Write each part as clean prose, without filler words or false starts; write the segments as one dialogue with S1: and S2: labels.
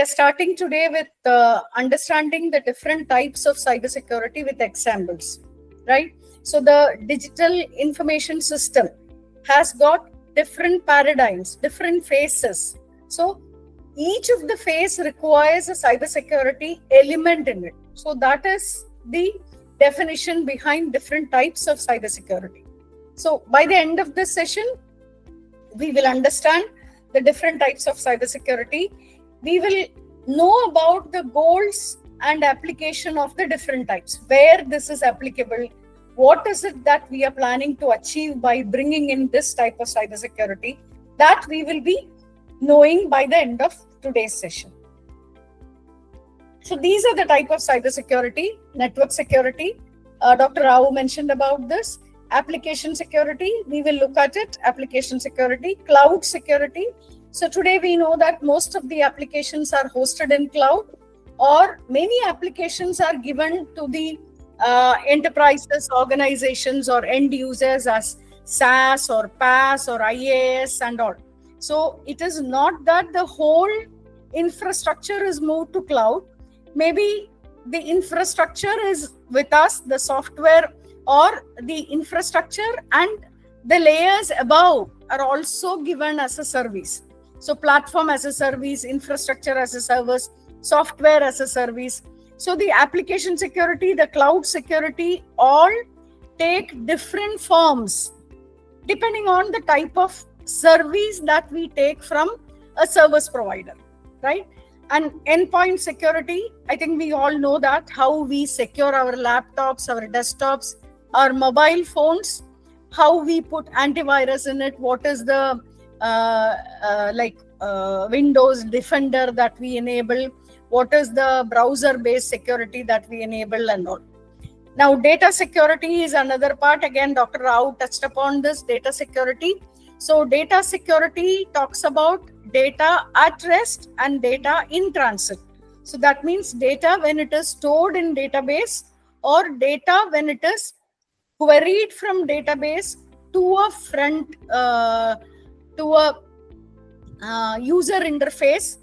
S1: we are starting today with understanding the different types of cybersecurity with examples, right? So the digital information system has got different paradigms, different phases. So each of the phase requires a cybersecurity element in it. So that is the definition behind different types of cybersecurity. So by the end of this session, we will understand the different types of cybersecurity. We will know about the goals and application of the different types, where this is applicable, what is it that we are planning to achieve by bringing in this type of cybersecurity, that we will be knowing by the end of today's session. So these are the type of cybersecurity: network security. Dr. Rao mentioned about this. Application security, we will look at it. Application security, cloud security. So today we know that most of the applications are hosted in cloud, or many applications are given to the enterprises, organizations, or end users as SaaS or PaaS or IaaS and all. So it is not that the whole infrastructure is moved to cloud. Maybe the infrastructure is with us, the software or the infrastructure and the layers above are also given as a service. So platform as a service, infrastructure as a service, software as a service. So the application security, the cloud security, all take different forms depending on the type of service that we take from a service provider, right? And endpoint security, I think we all know that, how we secure our laptops, our desktops, our mobile phones, how we put antivirus in it, what is the Windows Defender that we enable, what is the browser-based security that we enable and all. Now, data security is another part. Again, Dr. Rao touched upon this, data security. So data security talks about data at rest and data in transit. So that means data when it is stored in database, or data when it is queried from database to a user interface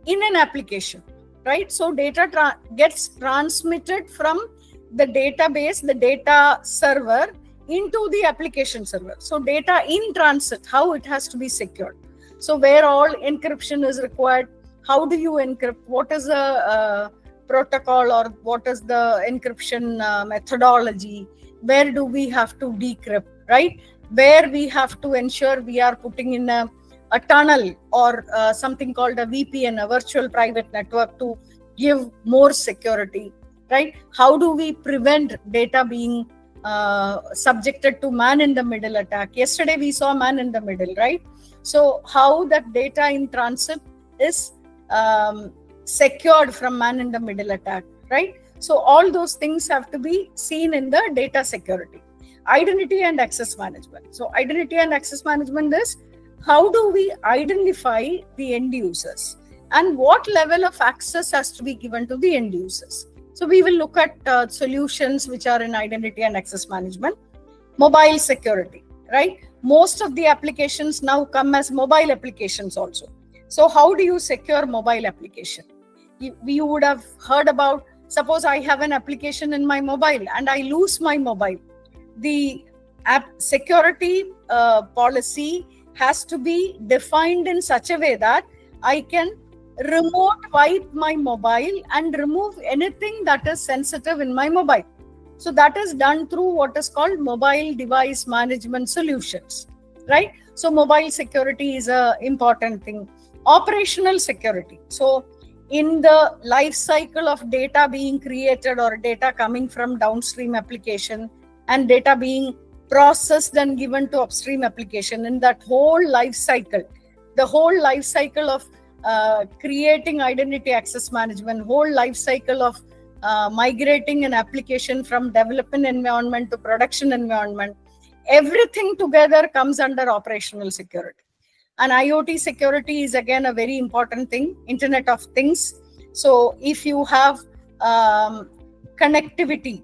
S1: in an application, right? So data gets transmitted from the database, the data server, into the application server. So data in transit, how it has to be secured. So where all encryption is required, how do you encrypt, what is the protocol, or what is the encryption methodology, where do we have to decrypt, right? Where we have to ensure we are putting in a tunnel or something called a VPN, a virtual private network, to give more security, right? How do we prevent data being subjected to man-in-the-middle attack? Yesterday we saw man-in-the-middle, right? So how that data in transit is secured from man-in-the-middle attack, right? So all those things have to be seen in the data security. Identity and access management. So identity and access management is, how do we identify the end users and what level of access has to be given to the end users. So we will look at solutions which are in identity and access management. Mobile security, right? Most of the applications now come as mobile applications also. So how do you secure mobile application? You would have heard about, suppose I have an application in my mobile and I lose my mobile. The app security policy has to be defined in such a way that I can remote wipe my mobile and remove anything that is sensitive in my mobile. So that is done through what is called mobile device management solutions, right? So mobile security is an important thing. Operational security. So in the life cycle of data being created or data coming from downstream application and data being processed and given to upstream application, in that whole life cycle, the whole life cycle of creating identity access management, whole life cycle of migrating an application from development environment to production environment, everything together comes under operational security. And IoT security is again a very important thing, Internet of Things. So if you have connectivity,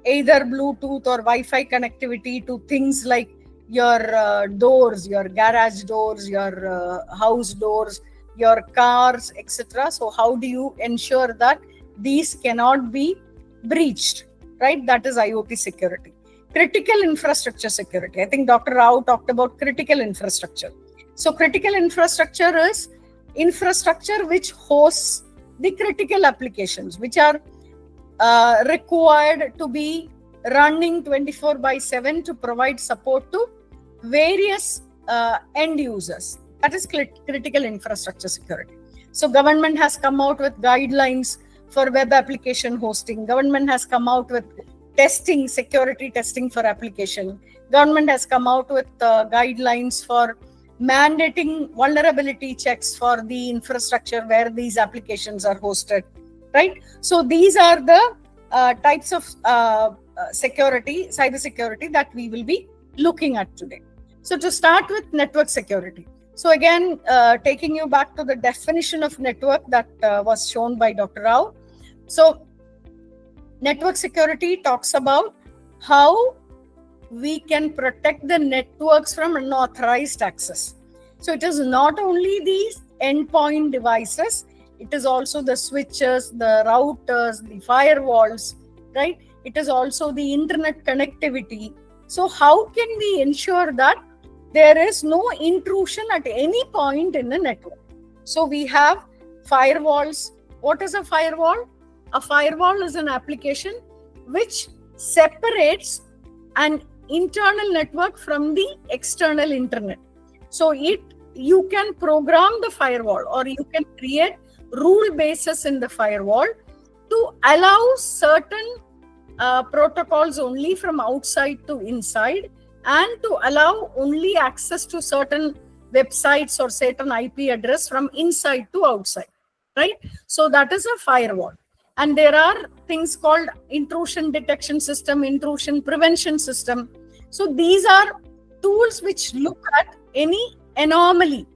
S1: either Bluetooth or Wi-Fi connectivity to things like your doors, your garage doors, your house doors, your cars, etc. So how do you ensure that these cannot be breached, right? That is IoT security. Critical infrastructure security. I think Dr. Rao talked about critical infrastructure. So critical infrastructure is infrastructure which hosts the critical applications, which are required to be running 24/7 to provide support to various end users. That is critical infrastructure security. So government has come out with guidelines for web application hosting. Government has come out with testing, security testing for application. Government has come out with guidelines for mandating vulnerability checks for the infrastructure where these applications are hosted, right? So these are the types of security, cyber security that we will be looking at today. So to start with network security. So again, taking you back to the definition of network that was shown by Dr. Rao. So network security talks about how we can protect the networks from unauthorized access. So it is not only these endpoint devices, it is also the switches, the routers, the firewalls, right? It is also the internet connectivity. So how can we ensure that there is no intrusion at any point in the network? So we have firewalls. What is a firewall? A firewall is an application which separates an internal network from the external internet. So you can program the firewall, or you can create rule bases in the firewall to allow certain protocols only from outside to inside, and to allow only access to certain websites or certain IP address from inside to outside, right? So that is a firewall. And there are things called intrusion detection system, intrusion prevention system. So these are tools which look at any anomaly,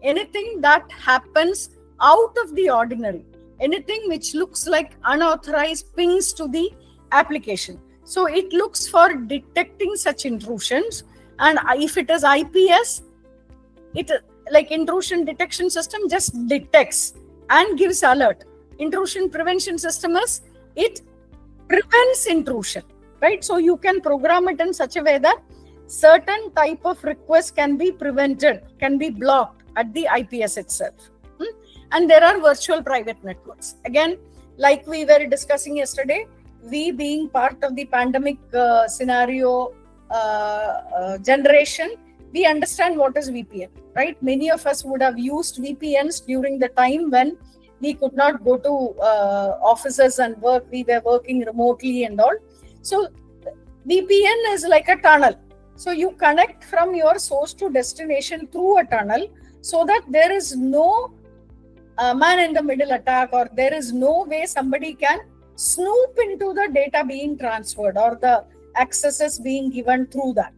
S1: anything that happens out of the ordinary, anything which looks like unauthorized pings to the application. So it looks for detecting such intrusions, and if it is IPS, it, like intrusion detection system, just detects and gives alert. Intrusion prevention system is, it prevents intrusion, right? So you can program it in such a way that certain type of requests can be prevented, can be blocked at the IPS itself. And there are virtual private networks. Again, like we were discussing yesterday, we being part of the pandemic scenario generation, we understand what is VPN, right? Many of us would have used VPNs during the time when we could not go to offices and work. We were working remotely and all. So VPN is like a tunnel. So you connect from your source to destination through a tunnel, so that there is no man in the middle attack, or there is no way somebody can snoop into the data being transferred or the accesses being given through that,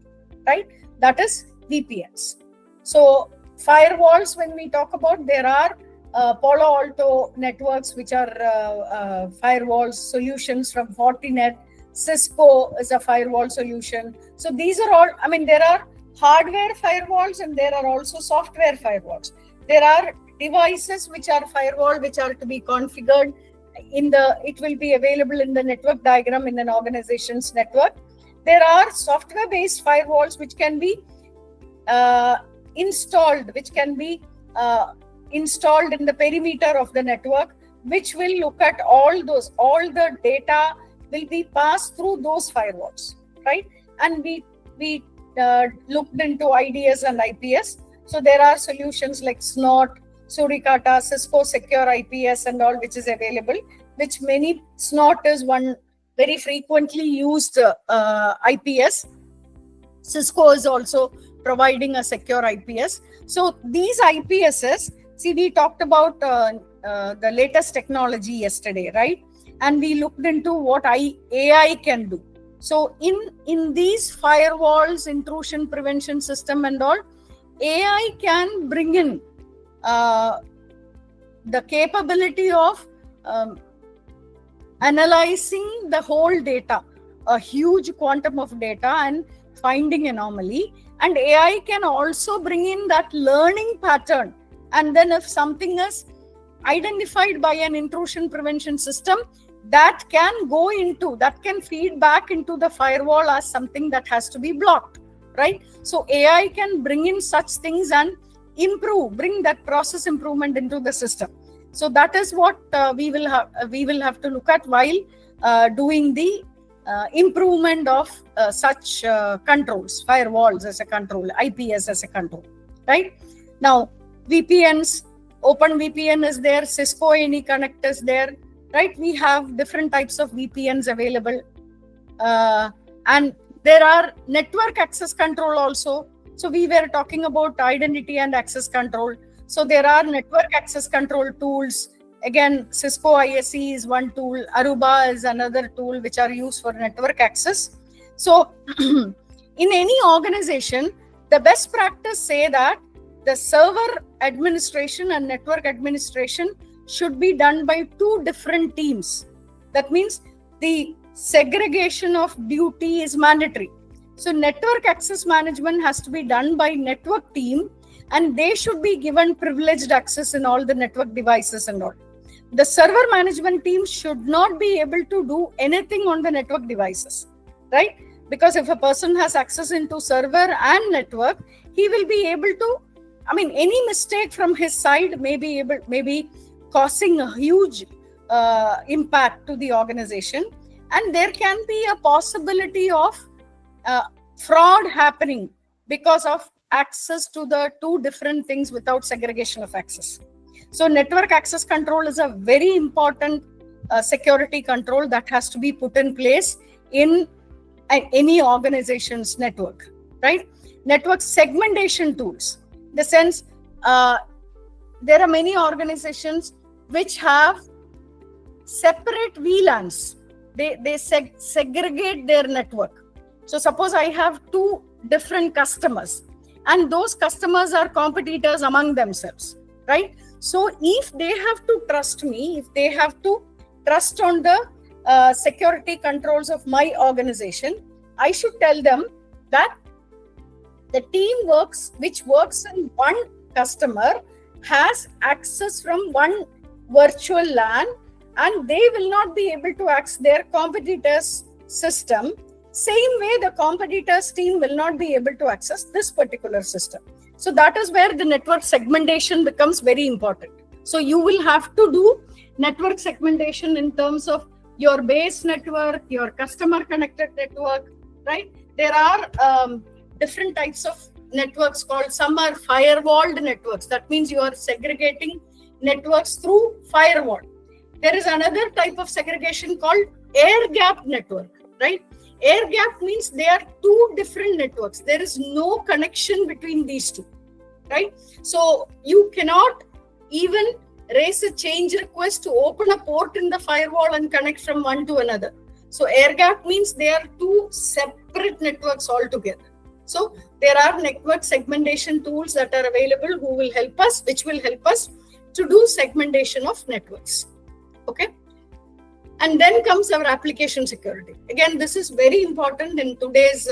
S1: right? That is VPNs. So firewalls, when we talk about, there are Palo Alto networks, which are firewall solutions from Fortinet. Cisco is a firewall solution. So these are all, I mean, there are hardware firewalls and there are also software firewalls. There are devices which are firewall, which are to be configured in the, it will be available in the network diagram in an organization's network. There are software based firewalls which can be installed, which can be installed in the perimeter of the network, which will look at all those, all the data will be passed through those firewalls, right? And we looked into IDS and IPS. So there are solutions like Snort, Suricata, Cisco Secure IPS and all, which is available, which many, Snort is one very frequently used IPS. Cisco is also providing a secure IPS. So these IPSs, see, we talked about the latest technology yesterday, right? And we looked into what AI can do. So in these firewalls, intrusion prevention system and all, AI can bring in the capability of analyzing the whole data, a huge quantum of data, and finding anomaly. And AI can also bring in that learning pattern And then if something is identified by an intrusion prevention system, that can feed back into the firewall as something that has to be blocked, right? So AI can bring in such things and bring that process improvement into the system. So that is what we will have to look at while doing the improvement of such controls, firewalls as a control, IPS as a control, right? Now, VPNs, OpenVPN is there, Cisco AnyConnect is there, right? We have different types of VPNs available. And there are network access control also. So we were talking about identity and access control. So there are network access control tools. Again, Cisco ISE is one tool, Aruba is another tool which are used for network access. So in any organization, the best practice say that the server administration and network administration should be done by two different teams. That means the segregation of duty is mandatory. So network access management has to be done by network team, and they should be given privileged access in all the network devices and all. The server management team should not be able to do anything on the network devices, right? Because if a person has access into server and network, he will be able to, any mistake from his side may be causing a huge impact to the organization, and there can be a possibility of fraud happening because of access to the two different things without segregation of access. So network access control is a very important security control that has to be put in place in any organization's network, right? Network segmentation tools. In the sense, there are many organizations which have separate VLANs. They segregate their network. So suppose I have two different customers, and those customers are competitors among themselves, right? So if they have to trust me, if they have to trust on the security controls of my organization, I should tell them that the team which works in one customer has access from one virtual LAN, and they will not be able to access their competitor's system. Same way, the competitor's team will not be able to access this particular system. So that is where the network segmentation becomes very important. So you will have to do network segmentation in terms of your base network, your customer connected network, right? There are different types of networks called, some are firewalled networks. That means you are segregating networks through firewall. There is another type of segregation called air gap network, right? Air gap means they are two different networks. There is no connection between these two, right? So you cannot even raise a change request to open a port in the firewall and connect from one to another. So air gap means they are two separate networks altogether. So there are network segmentation tools that are available which will help us to do segmentation of networks. Okay. And then comes our application security. Again, this is very important in today's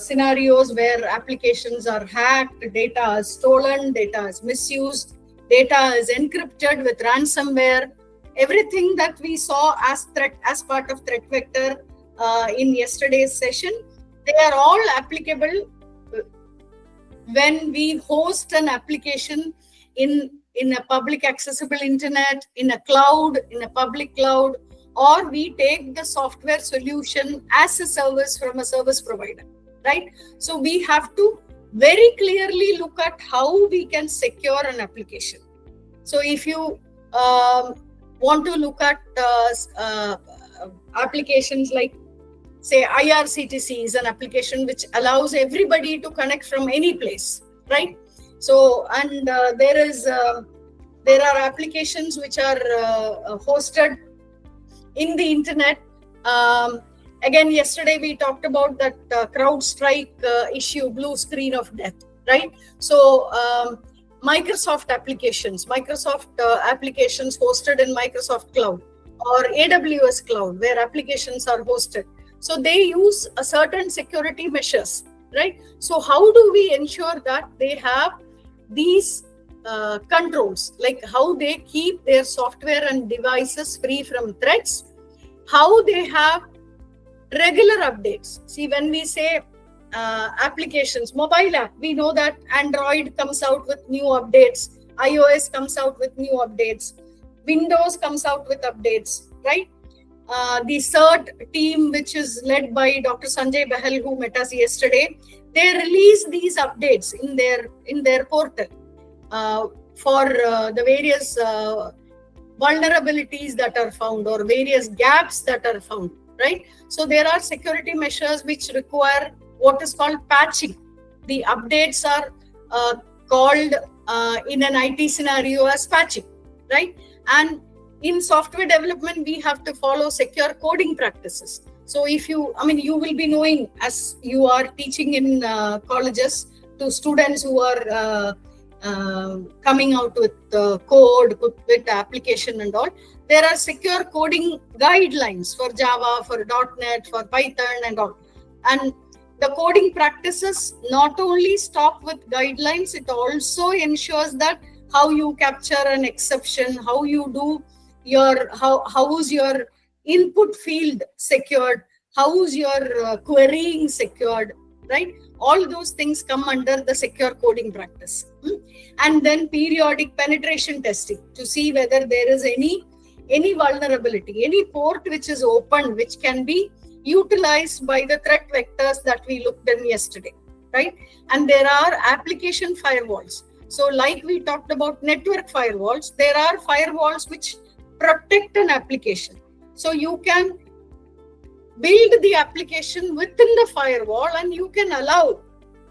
S1: scenarios where applications are hacked, data is stolen, data is misused, data is encrypted with ransomware. Everything that we saw as part of threat vector in yesterday's session, they are all applicable when we host an application in a public accessible internet, in a cloud, in a public cloud, or we take the software solution as a service from a service provider, right? So we have to very clearly look at how we can secure an application. So if you want to look at applications like, say, IRCTC is an application which allows everybody to connect from any place, right? So, and there are applications which are hosted in the internet. Again, yesterday we talked about that CrowdStrike issue, blue screen of death, right? So Microsoft applications hosted in Microsoft Cloud or AWS Cloud, where applications are hosted. So they use a certain security measures, right? So how do we ensure that they have these controls, like how they keep their software and devices free from threats, how they have regular updates. See, when we say applications, mobile app, we know that Android comes out with new updates, iOS comes out with new updates, Windows comes out with updates, right? The CERT team, which is led by Dr. Sanjay Bahal, who met us yesterday, they release these updates in their portal for the various vulnerabilities that are found or various gaps that are found, right? So there are security measures which require what is called patching. The updates are called in an IT scenario as patching, right? And in software development, we have to follow secure coding practices. So if you will be knowing, as you are teaching in colleges to students who are coming out with code, with application and all, there are secure coding guidelines for Java, for .NET, for Python and all. And the coding practices not only stop with guidelines, it also ensures that how you capture an exception, how you do your, how is your input field secured, how is your querying secured, right? All those things come under the secure coding practice. And then periodic penetration testing to see whether there is any vulnerability, any port which is open, which can be utilized by the threat vectors that we looked at yesterday, right? And there are application firewalls. So like we talked about network firewalls, there are firewalls which protect an application. So you can build the application within the firewall and you can allow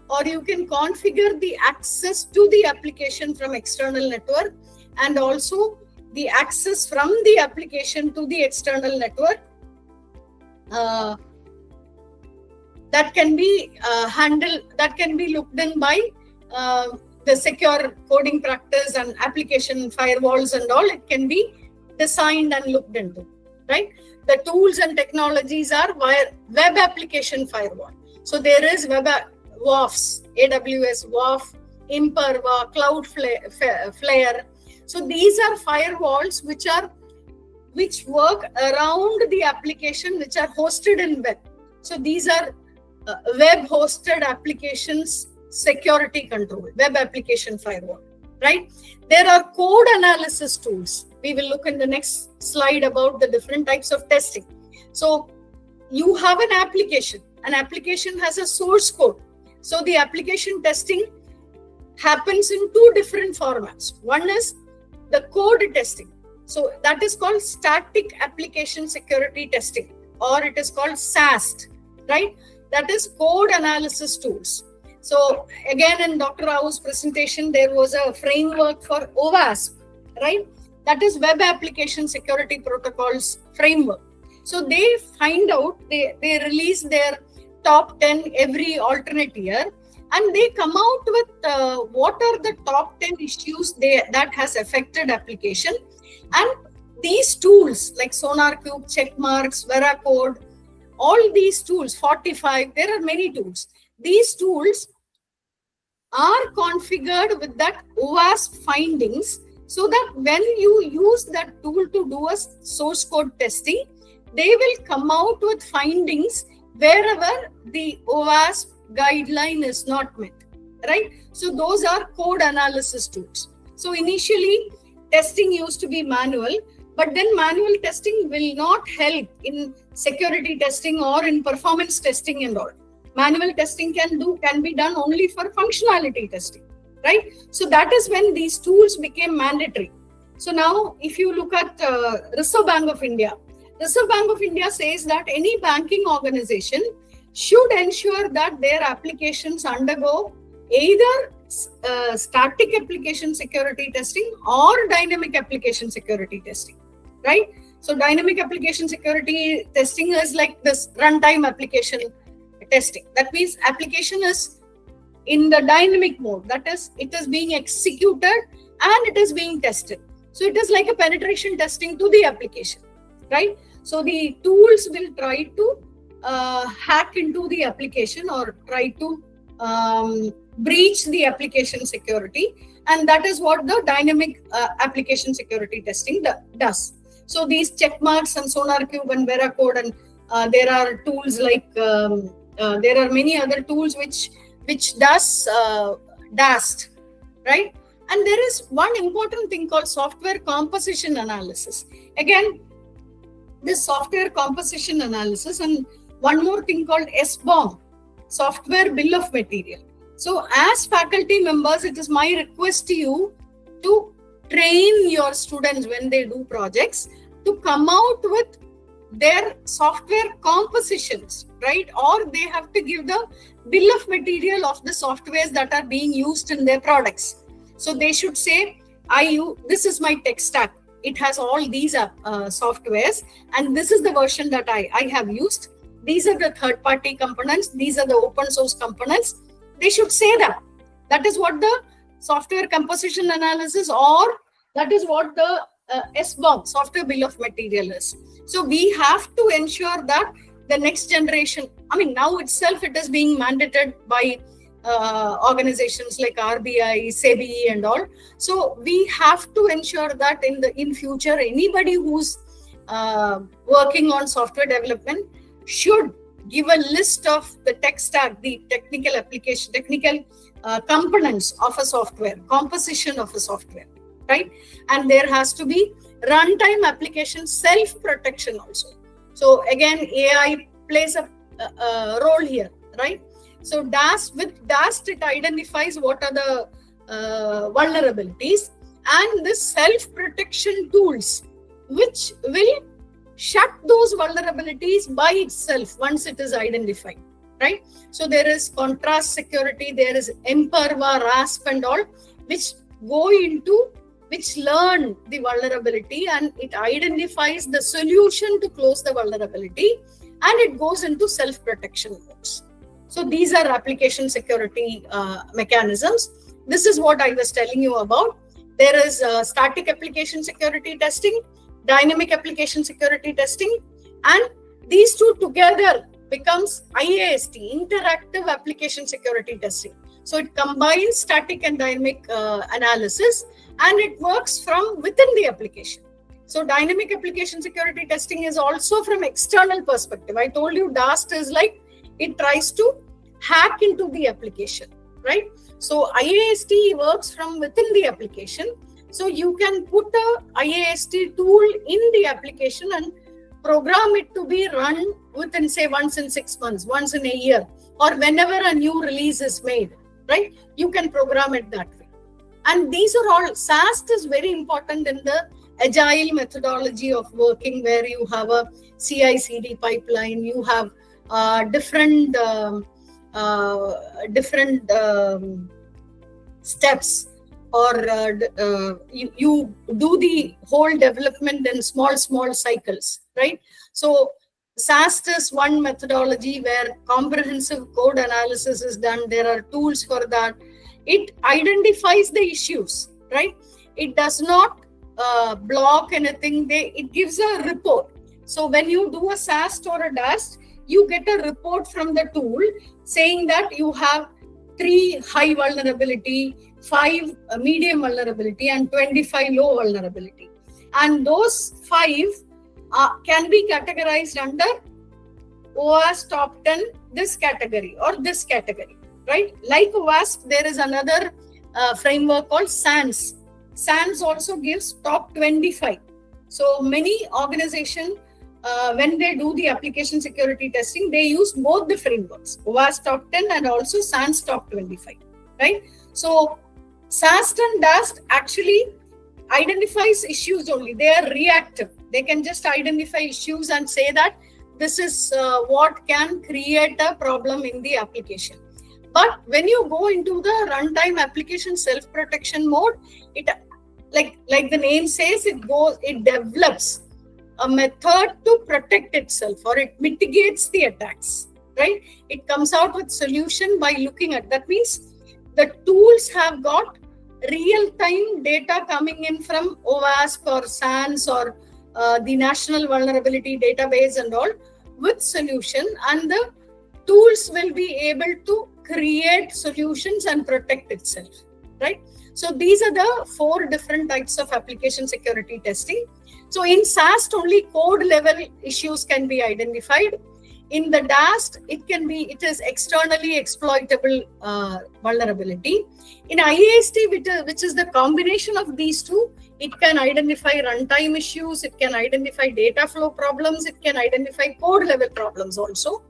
S1: or you can configure the access to the application from external network and also the access from the application to the external network that can be handled, that can be looked in by the secure coding practice and application firewalls and all. It can be designed and looked into, right? The tools and technologies are web application firewall. So there is web WAFs, AWS WAF, Imperva, Cloudflare. So these are firewalls which work around the application, which are hosted in web. So these are web hosted applications security control, web application firewall, right? There are code analysis tools. We will look in the next slide about the different types of testing. So you have an application has a source code. So the application testing happens in two different formats. One is the code testing. So that is called static application security testing, or it is called SAST, right? That is code analysis tools. So again, in Dr. Rao's presentation, there was a framework for OWASP, right? That is Web Application Security Protocols framework. So they find out, they release their top 10 every alternate year, and they come out with what are the top 10 issues that has affected application. And these tools like SonarQube, Checkmarx, Veracode, all these tools, 45, there are many tools. These tools are configured with that OWASP findings, so that when you use that tool to do a source code testing, they will come out with findings wherever the OWASP guideline is not met, right? So those are code analysis tools. So initially, testing used to be manual, but then manual testing will not help in security testing or in performance testing and all. Manual testing can be done only for functionality testing, right? So that is when these tools became mandatory. So now if you look at Reserve Bank of India says that any banking organization should ensure that their applications undergo either static application security testing or dynamic application security testing, right? So dynamic application security testing is like this runtime application testing. That means application is in the dynamic mode. That is, it is being executed and it is being tested. So it is like a penetration testing to the application, right? So the tools will try to hack into the application or try to breach the application security, and that is what the dynamic application security testing does. So these check marks and SonarQube and Veracode, and there are tools like there are many other tools which does DAST, right? And there is one important thing called software composition analysis. Again, this software composition analysis, and one more thing called SBOM, software bill of material. So as faculty members, it is my request to you to train your students when they do projects to come out with their software compositions, right? Or they have to give the bill of material of the softwares that are being used in their products. So they should say, this is my tech stack. It has all these softwares, and this is the version that I have used. These are the third-party components. These are the open source components. They should say that. That is what the software composition analysis, or that is what the SBOM, software bill of material, is. So we have to ensure that the next generation, I mean, now itself it is being mandated by organizations like RBI, SEBI and all. So we have to ensure that in future, anybody who's working on software development should give a list of the tech stack, the technical application, technical components of a software, composition of a software, right? And there has to be runtime application self-protection also. So again, AI plays a role here, right? So with DAST, it identifies what are the vulnerabilities, and the self-protection tools, which will shut those vulnerabilities by itself once it is identified, right? So there is Contrast Security, there is Imperva, RASP and all, which learn the vulnerability, and it identifies the solution to close the vulnerability, and it goes into self-protection modes. So these are application security mechanisms. This is what I was telling you about. There is static application security testing, dynamic application security testing, and these two together becomes IAST, interactive application security testing. So it combines static and dynamic analysis, and it works from within the application. So dynamic application security testing is also from external perspective. I told you DAST is like, it tries to hack into the application, right? So IAST works from within the application. So you can put a IAST tool in the application and program it to be run within, say, once in 6 months, once in a year, or whenever a new release is made, right? You can program it that way. And these are all, SAST is very important in the agile methodology of working, where you have a CI/CD pipeline, you have different steps, or you do the whole development in small cycles, right? So SAST is one methodology where comprehensive code analysis is done. There are tools for that. It identifies the issues, right? It does not block anything. It gives a report. So when you do a SAST or a DAST, you get a report from the tool saying that you have 3 high vulnerability, 5 medium vulnerability, and 25 low vulnerability. And those 5 can be categorized under OWASP top 10, this category or this category, right? Like OWASP, there is another framework called SANS. SANS also gives top 25. So many organizations, when they do the application security testing, they use both the frameworks, OWASP top 10 and also SANS top 25, right? So SAST and DAST actually identifies issues only. They are reactive. They can just identify issues and say that this is what can create a problem in the application. But when you go into the runtime application self-protection mode, it, like the name says, it develops a method to protect itself, or it mitigates the attacks, right? It comes out with solution by looking at, that means the tools have got real-time data coming in from OWASP or SANS or the National Vulnerability Database and all with solution, and the tools will be able to create solutions and protect itself, right? So these are the 4 different types of application security testing. So in SAST, only code level issues can be identified. In the DAST, it is externally exploitable vulnerability. In IAST, which is the combination of these two, it can identify runtime issues, it can identify data flow problems, it can identify code level problems also.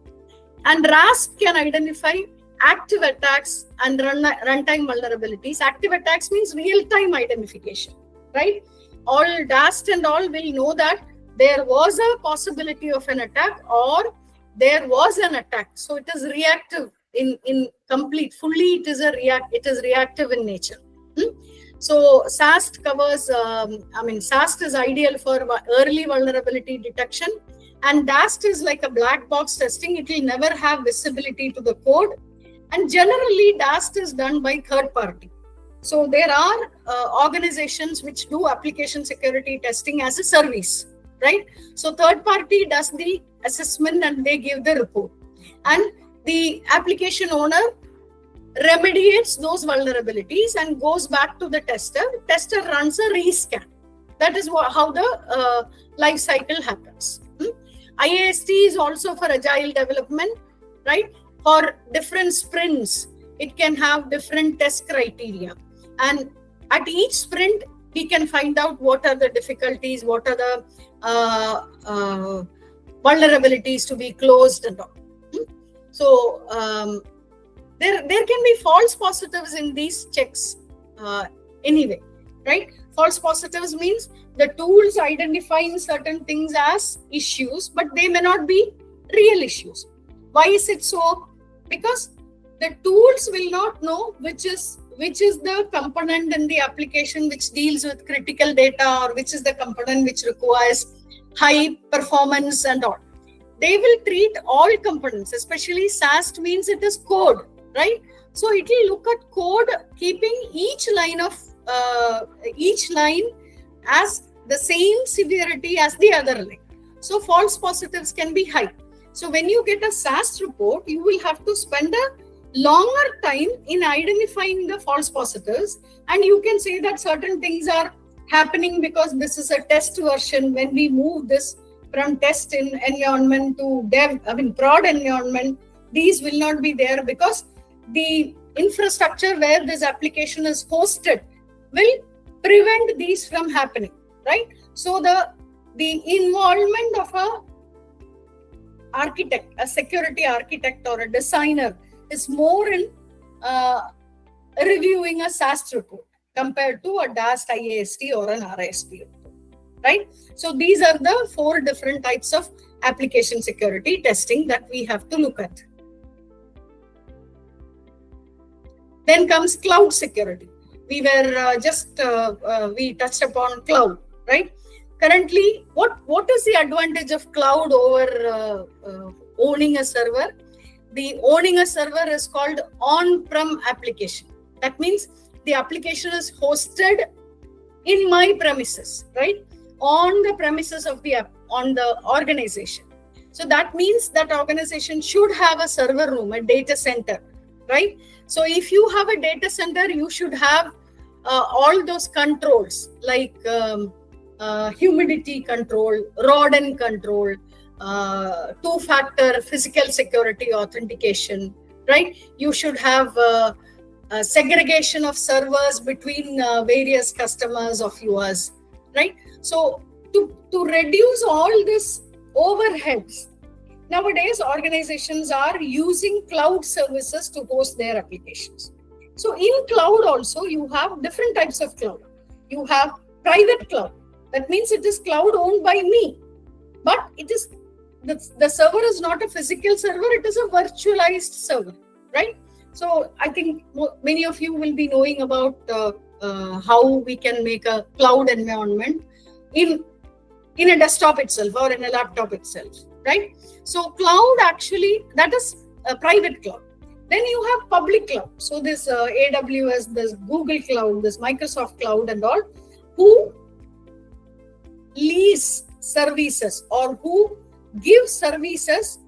S1: And RASP can identify active attacks and runtime vulnerabilities. Active attacks means real-time identification, right? All DAST and all will know that there was a possibility of an attack or there was an attack. So it is reactive in complete, fully it is reactive in nature. So SAST covers, SAST is ideal for early vulnerability detection, and DAST is like a black box testing. It will never have visibility to the code. And generally, DAST is done by third party. So there are organizations which do application security testing as a service, right? So third party does the assessment and they give the report. And the application owner remediates those vulnerabilities and goes back to the tester. Tester runs a rescan. That is how the life cycle happens. IAST is also for agile development, right? For different sprints, it can have different test criteria. And at each sprint, we can find out what are the difficulties, what are the vulnerabilities to be closed and all. So there can be false positives in these checks anyway, right? False positives means the tools identifying certain things as issues, but they may not be real issues. Why is it so? Because the tools will not know which is the component in the application which deals with critical data, or which is the component which requires high performance and all. They will treat all components, especially SAST means it is code, right? So it will look at code, keeping each line as the same severity as the other line. So false positives can be high. So when you get a SAST report, you will have to spend a longer time in identifying the false positives, and you can say that certain things are happening because this is a test version. When we move this from test environment to prod environment, these will not be there because the infrastructure where this application is hosted will prevent these from happening, right? So the involvement of a architect, a security architect or a designer is more in reviewing a SAST report compared to a DAST, IAST or an RASP report, right? So these are the 4 different types of application security testing that we have to look at. Then comes cloud security. We were we touched upon cloud, right? Currently, what is the advantage of cloud over owning a server? The owning a server is called on-prem application. That means the application is hosted in my premises, right? On the premises of the organization. So that means that organization should have a server room, a data center, right? So if you have a data center, you should have all those controls like humidity control, rodent control, 2-factor physical security authentication, right? You should have a segregation of servers between various customers of yours, right? So to reduce all this overheads, nowadays organizations are using cloud services to host their applications. So in cloud also, you have different types of cloud. You have private cloud. That means it is cloud owned by me, but it is the server is not a physical server, it is a virtualized server, right? So I think many of you will be knowing about how we can make a cloud environment in a desktop itself or in a laptop itself, right? So cloud actually, that is a private cloud. Then you have public cloud. So this AWS, this Google Cloud, this Microsoft Cloud and all, who lease services or who give services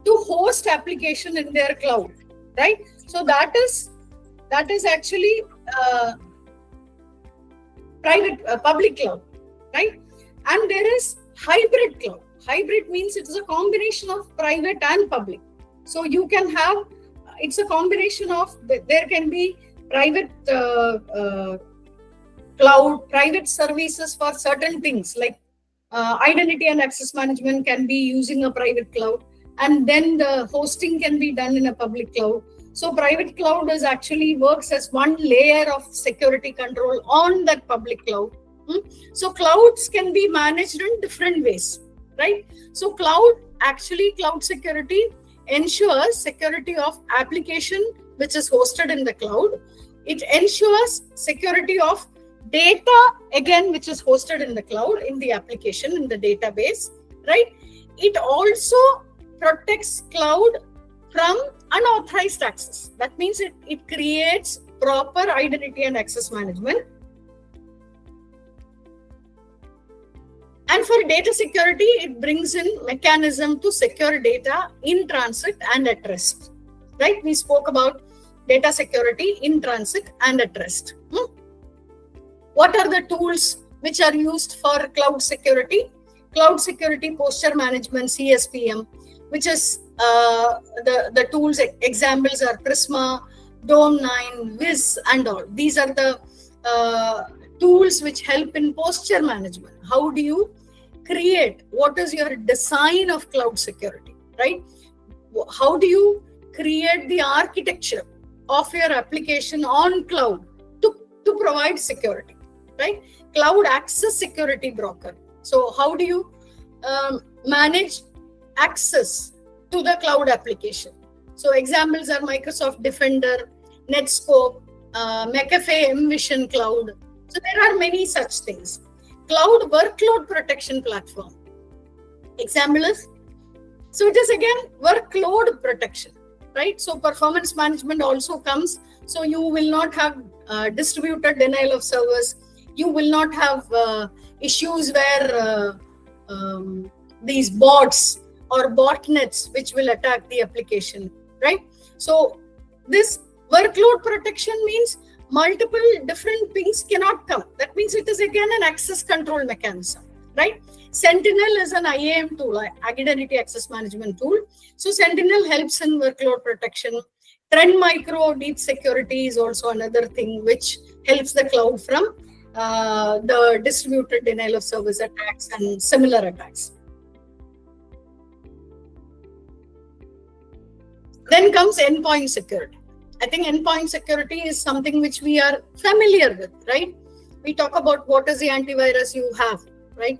S1: to host application in their cloud, right? So that is actually public cloud, right? And there is hybrid cloud. Hybrid means it's a combination of private and public. So you can have, it's a combination of, there can be private cloud, private services for certain things like identity and access management can be using a private cloud, and then the hosting can be done in a public cloud. So private cloud is actually works as one layer of security control on that public cloud. So clouds can be managed in different ways, right? So cloud security ensures security of application which is hosted in the cloud. It ensures security of data, again, which is hosted in the cloud, in the application, in the database, right? It also protects cloud from unauthorized access. That means it creates proper identity and access management. And for data security, it brings in mechanism to secure data in transit and at rest, right? We spoke about data security in transit and at rest. What are the tools which are used for cloud security? Cloud security posture management, CSPM, which is the tools examples are Prisma, Dome9, Wiz, and all. These are the tools which help in posture management. How do you create? What is your design of cloud security, right? How do you create the architecture of your application on cloud to provide security, right? Cloud access security broker. So how do you manage access to the cloud application? So examples are Microsoft Defender, Netscope, McAfee mVision Cloud. So there are many such things. Cloud workload protection platform. Example is, so it is again workload protection, right? So performance management also comes. So you will not have distributed denial of service. You will not have issues where these bots or botnets which will attack the application, right? So this workload protection means multiple different things cannot come. That means it is again an access control mechanism, right? Sentinel is an IAM tool, identity access management tool. So Sentinel helps in workload protection. Trend Micro deep security is also another thing which helps the cloud from the distributed denial of service attacks and similar attacks. Then comes endpoint security. I think endpoint security is something which we are familiar with, right? We talk about what is the antivirus you have, right?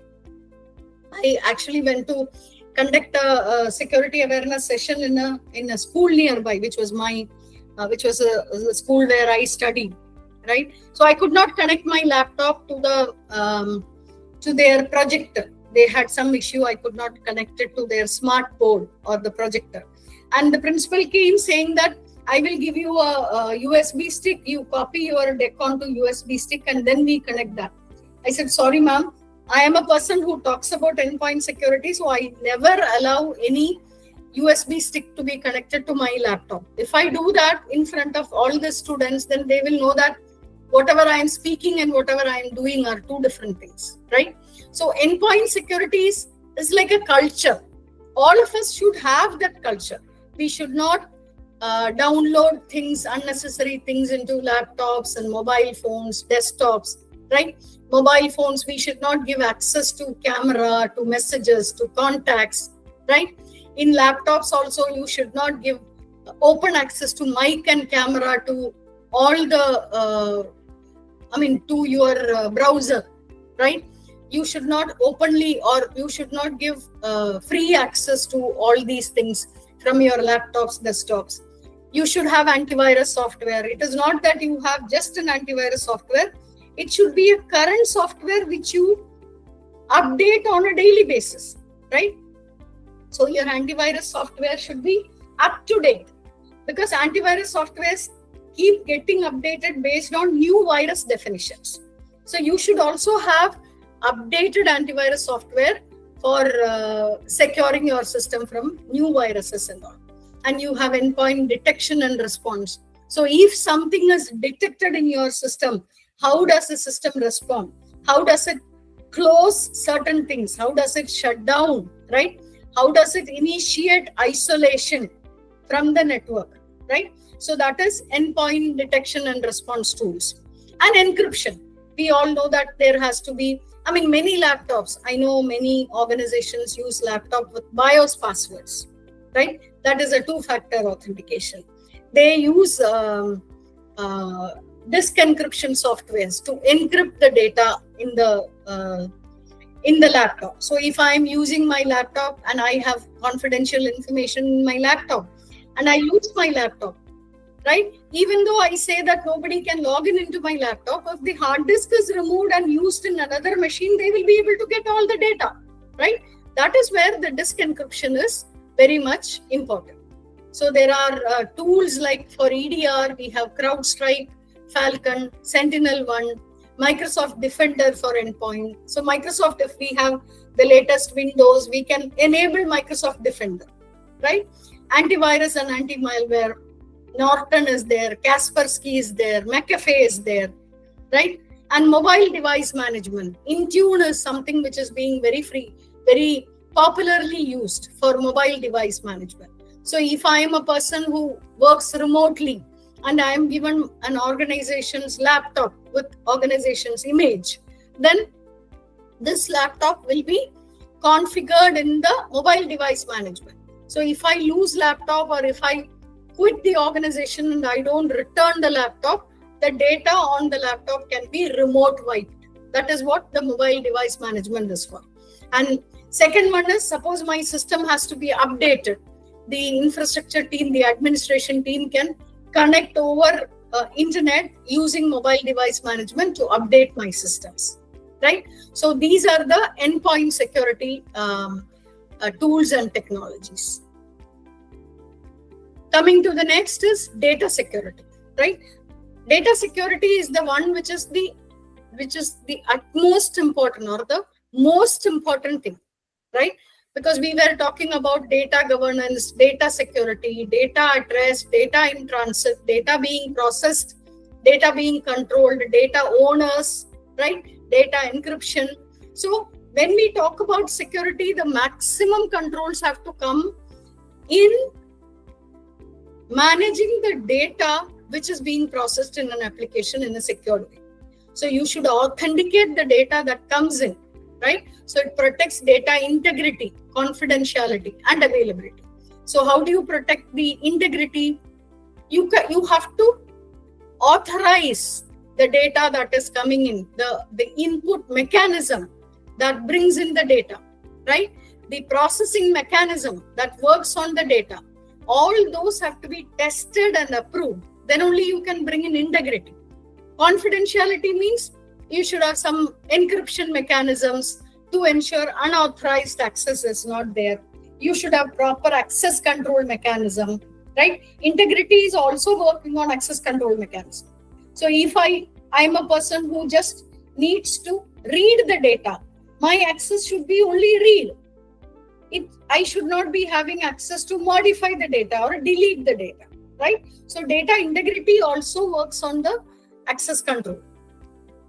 S1: I actually went to conduct a security awareness session in a school nearby, which was a school where I studied, right? So I could not connect my laptop to their projector. They had some issue. I could not connect it to their smart board or the projector. And the principal came saying that I will give you a USB stick. You copy your deck onto USB stick and then we connect that. I said, sorry, ma'am. I am a person who talks about endpoint security, so I never allow any USB stick to be connected to my laptop. If I do that in front of all the students, then they will know that whatever I am speaking and whatever I am doing are two different things, right? So endpoint security is like a culture. All of us should have that culture. We should not download things, unnecessary things into laptops and mobile phones, desktops, right? Mobile phones, we should not give access to camera, to messages, to contacts, right? In laptops also, you should not give open access to mic and camera to all the, to your browser, right? You should not openly, or you should not give free access to all these things from your laptops, desktops. You should have antivirus software. It is not that you have just an antivirus software. It should be a current software which you update on a daily basis, right? So your antivirus software should be up to date, because antivirus softwares keep getting updated based on new virus definitions. So you should also have updated antivirus software for securing your system from new viruses and all. And you have endpoint detection and response. So if something is detected in your system, how does the system respond? How does it close certain things? How does it shut down, right? How does it initiate isolation from the network, right? So that is endpoint detection and response tools. And encryption. We all know that there has to be, many laptops. I know many organizations use laptop with BIOS passwords, right? That is a two-factor authentication. They use disk encryption softwares to encrypt the data in the laptop. So if I'm using my laptop and I have confidential information in my laptop and I lose my laptop, right? Even though I say that nobody can log into my laptop, if the hard disk is removed and used in another machine, they will be able to get all the data, right? That is where the disk encryption is very much important. So there are tools like for EDR, we have CrowdStrike, Falcon, Sentinel-1, Microsoft Defender for endpoint. So Microsoft, if we have the latest Windows, we can enable Microsoft Defender, right? Antivirus and anti-malware, Norton is there, Kaspersky is there, McAfee is there, right? And mobile device management. Intune is something which is being very popularly used for mobile device management. So if I am a person who works remotely and I am given an organization's laptop with organization's image, then this laptop will be configured in the mobile device management. So if I lose laptop or if I quit the organization and I don't return the laptop, the data on the laptop can be remote wiped. That is what the mobile device management is for. And second one is, suppose my system has to be updated. The infrastructure team, the administration team can connect over internet using mobile device management to update my systems, right? So these are the endpoint security tools and technologies. Coming to the next is data security, right? Data security is the one which is the utmost important or the most important thing, right? Because we were talking about data governance, data security, data at rest, data in transit, data being processed, data being controlled, data owners, right? Data encryption. So when we talk about security, the maximum controls have to come in managing the data which is being processed in an application in a secured way. So you should authenticate the data that comes in, right? So it protects data integrity, confidentiality, and availability. So how do you protect the integrity? You have to authorize the data that is coming in, the input mechanism that brings in the data, right? The processing mechanism that works on the data. All those have to be tested and approved. Then only you can bring in integrity. Confidentiality means you should have some encryption mechanisms to ensure unauthorized access is not there. You should have proper access control mechanism, right? Integrity is also working on access control mechanism. So if I'm a person who just needs to read the data, my access should be only read. I should not be having access to modify the data or delete the data, right? So data integrity also works on the access control.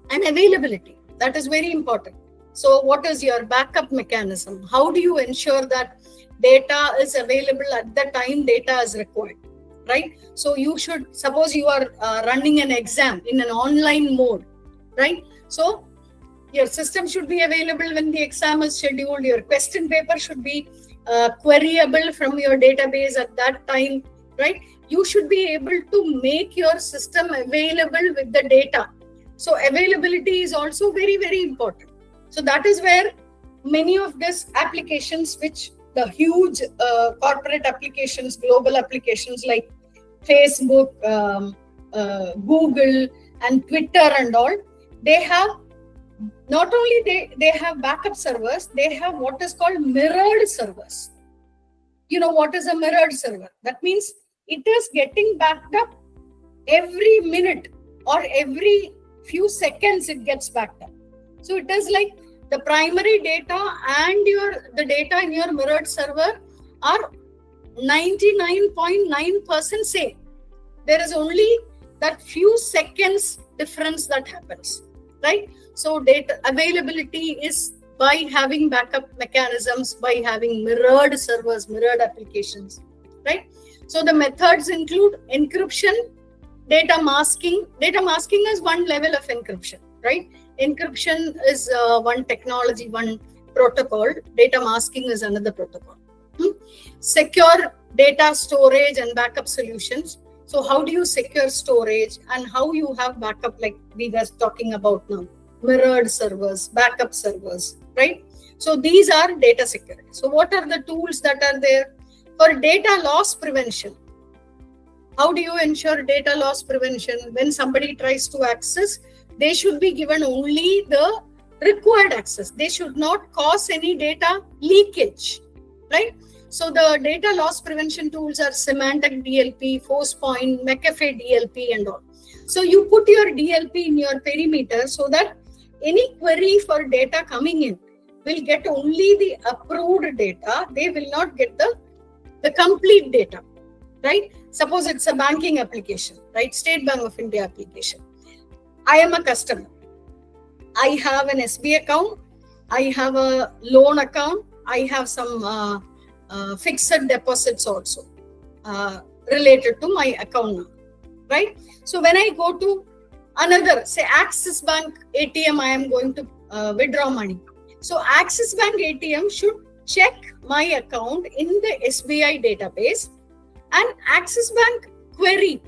S1: And availability, that is very important. So what is your backup mechanism? How do you ensure that data is available at the time data is required, right? So you should, suppose you are running an exam in an online mode, right? So your system should be available when the exam is scheduled. Your question paper should be queryable from your database at that time, right? You should be able to make your system available with the data. So availability is also very, very important. So that is where many of these applications, which the huge corporate applications, global applications like Facebook, Google, and Twitter and all, they have not only they have backup servers, they have what is called mirrored servers. You know what is a mirrored server? That means it is getting backed up every minute or every few seconds it gets backed up. So it is like the primary data and the data in your mirrored server are 99.9% same. There is only that few seconds difference that happens, right? So data availability is by having backup mechanisms, by having mirrored servers, mirrored applications, right? So the methods include encryption, data masking. Data masking is one level of encryption, right? Encryption is one technology, one protocol. Data masking is another protocol. Secure data storage and backup solutions. So how do you secure storage and how you have backup, like we were talking about now, mirrored servers, backup servers, right? So these are data security. So what are the tools that are there for data loss prevention? How do you ensure data loss prevention? When somebody tries to access, they should be given only the required access. They should not cause any data leakage, right? So the data loss prevention tools are Symantec DLP, Forcepoint, McAfee DLP and all. So you put your DLP in your perimeter so that any query for data coming in will get only the approved data. They will not get the complete data, right? Suppose it's a banking application, right? State Bank of India application. I am a customer. I have an SB account. I have a loan account. I have some fixed deposits also related to my account, right? So when I go to another, say Axis Bank ATM, I am going to withdraw money. So Axis Bank ATM should check my account in the SBI database, and Axis Bank query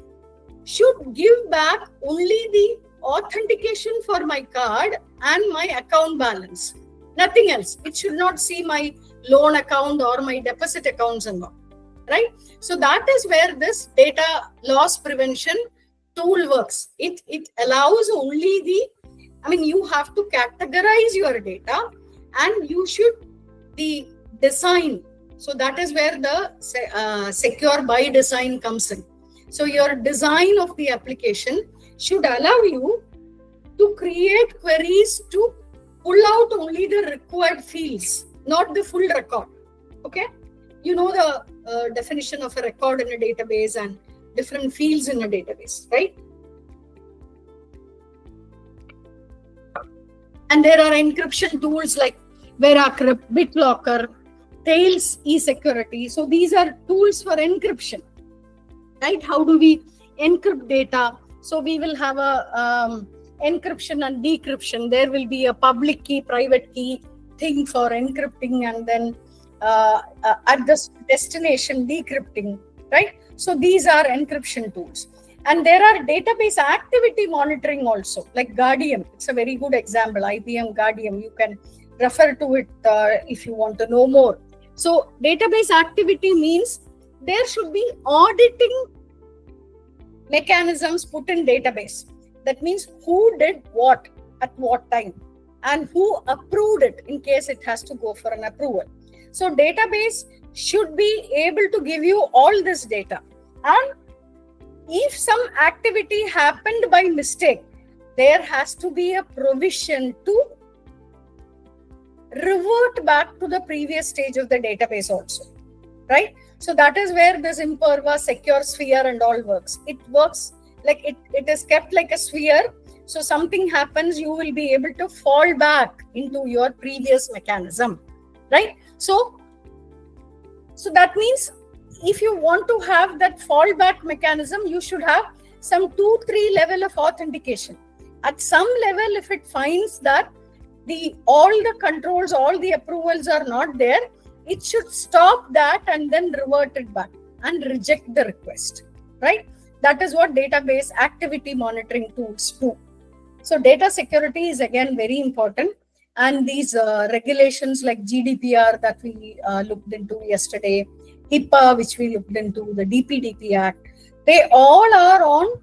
S1: should give back only the authentication for my card and my account balance. Nothing else. It should not see my loan account or my deposit accounts and all, right? So that is where this data loss prevention tool works. It allows only you have to categorize your data and you should the design. So that is where the secure by design comes in. So your design of the application should allow you to create queries to pull out only the required fields, not the full record. Okay, you know the definition of a record in a database and different fields in a database, right? And there are encryption tools like Veracrypt, BitLocker, Tails eSecurity. So these are tools for encryption, right? How do we encrypt data? So we will have a encryption and decryption. There will be a public key, private key thing for encrypting, and then at the destination decrypting, right? So these are encryption tools. And there are database activity monitoring also, like Guardium. It's a very good example, IBM Guardium. You can refer to it if you want to know more. So database activity means there should be auditing mechanisms put in database. That means who did what at what time and who approved it in case it has to go for an approval. So database should be able to give you all this data. And if some activity happened by mistake, there has to be a provision to revert back to the previous stage of the database also, right? So that is where this Imperva secure sphere and all works. It works like it is kept like a sphere. So something happens, you will be able to fall back into your previous mechanism, right? So that means if you want to have that fallback mechanism, you should have some 2-3 level of authentication. At some level, if it finds that all the controls, all the approvals are not there, it should stop that and then revert it back and reject the request, right? That is what database activity monitoring tools do. So data security is again very important. And these regulations like GDPR that we looked into yesterday, HIPAA, which we looked into, the DPDP Act, they all are on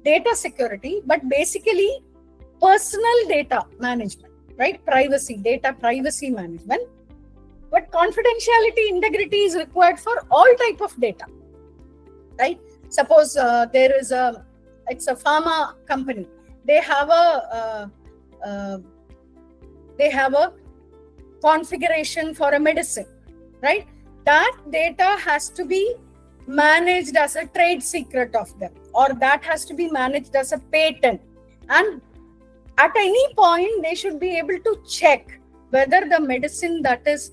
S1: data security, but basically personal data management, right? Privacy, data privacy management. But confidentiality, integrity is required for all type of data, right? Suppose it's a pharma company. They have they have a configuration for a medicine, right? That data has to be managed as a trade secret of them, or that has to be managed as a patent. And at any point, they should be able to check whether the medicine that is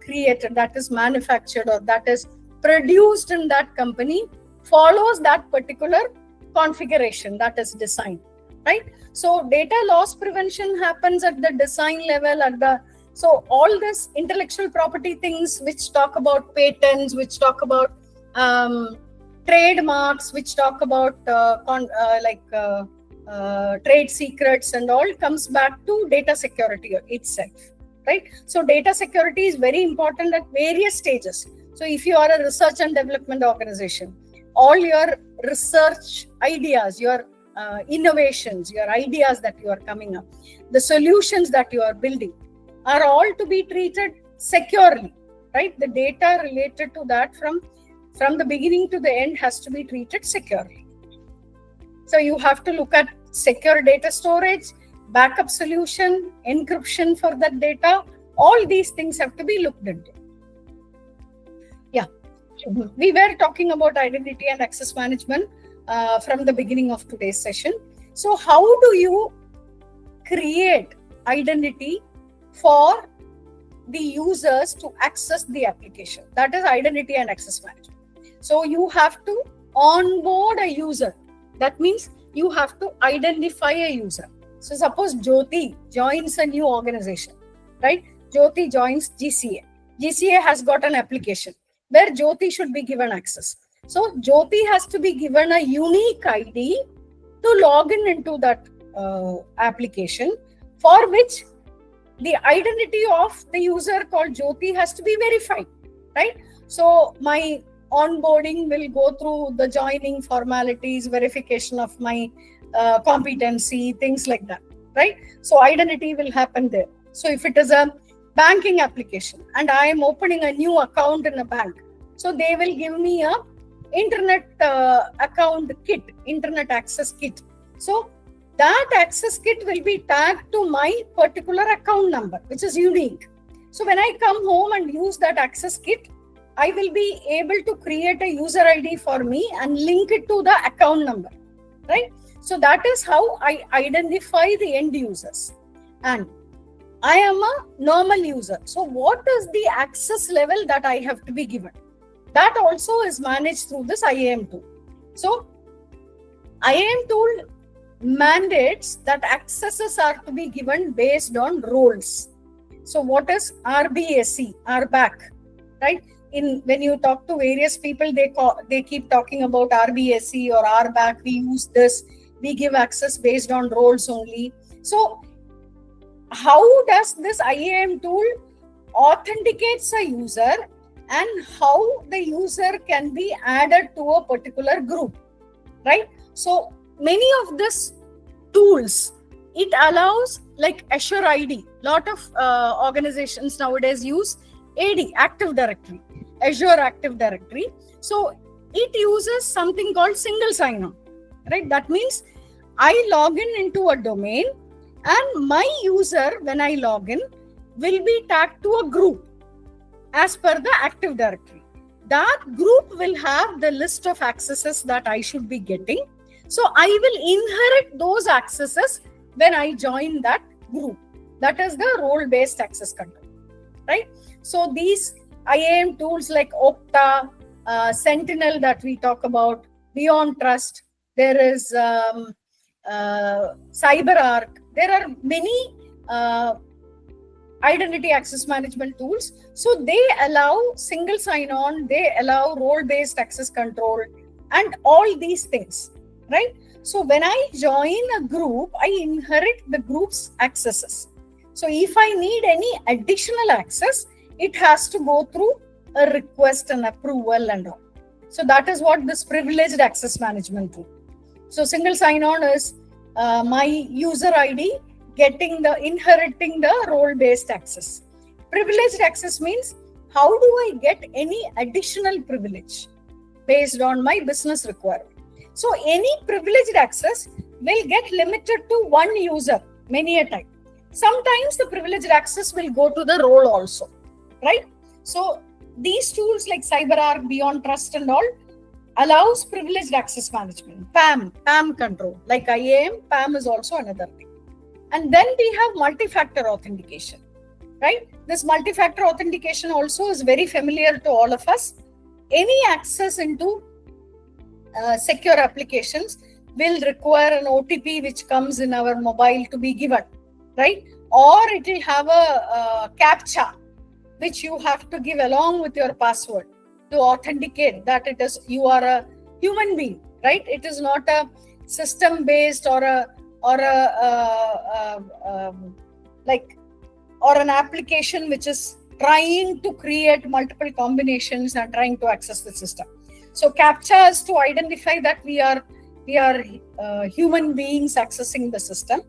S1: created, that is manufactured, or that is produced in that company follows that particular configuration that is designed, right? So data loss prevention happens at the design level, so all this intellectual property things which talk about patents, which talk about trademarks, which talk about trade secrets and all, comes back to data security itself, right? So data security is very important at various stages. So if you are a research and development organization, all your research ideas, your innovations, your ideas that you are coming up, the solutions that you are building are all to be treated securely, right? The data related to that from the beginning to the end has to be treated securely. So you have to look at secure data storage, backup solution, encryption for that data. All these things have to be looked into. Yeah, we were talking about identity and access management from the beginning of today's session. So how do you create identity for the users to access the application? That is identity and access management. So you have to onboard a user. That means you have to identify a user. So suppose Jyoti joins a new organization, right? Jyoti joins GCA. GCA has got an application where Jyoti should be given access. So Jyoti has to be given a unique ID to log into that application, for which the identity of the user called Jyoti has to be verified, right? So my onboarding will go through the joining formalities, verification of my competency, things like that, right? So identity will happen there. So if it is a banking application and I am opening a new account in a bank, so they will give me a internet account kit, internet access kit. So that access kit will be tagged to my particular account number, which is unique. So when I come home and use that access kit, I will be able to create a user ID for me and link it to the account number, right? So that is how I identify the end users. And I am a normal user. So what is the access level that I have to be given? That also is managed through this IAM tool. So IAM tool mandates that accesses are to be given based on roles. So what is RBAC, RBAC, right? When you talk to various people, they keep talking about RBAC or RBAC. We use this. We give access based on roles only. So how does this IAM tool authenticates a user and how the user can be added to a particular group, right? So many of these tools, it allows like Azure ID. Lot of organizations nowadays use AD, Active Directory, Azure Active Directory. So it uses something called single sign-on, right? That means I log into a domain and my user, when I log in, will be tagged to a group as per the Active Directory. That group will have the list of accesses that I should be getting. So I will inherit those accesses when I join that group. That is the role-based access control, right? So these IAM tools like Okta, Sentinel that we talk about, Beyond Trust, there is CyberArk. There are many identity access management tools. So they allow single sign-on, they allow role-based access control and all these things, right? So when I join a group, I inherit the group's accesses. So if I need any additional access, it has to go through a request and approval and all. So that is what this privileged access management tool. So single sign-on is my user ID inheriting the role-based access. Privileged access means how do I get any additional privilege based on my business requirement. So any privileged access will get limited to one user many a time. Sometimes the privileged access will go to the role also, right? So these tools like CyberArk, Beyond Trust and all allows privileged access management, PAM control, like IAM, PAM is also another thing. And then we have multi-factor authentication, right? This multi-factor authentication also is very familiar to all of us. Any access into secure applications will require an OTP which comes in our mobile to be given, right? Or it will have a CAPTCHA which you have to give along with your password to authenticate that it is you are a human being, right? It is not a system based or an application which is trying to create multiple combinations and trying to access the system. So CAPTCHA is to identify that we are human beings accessing the system,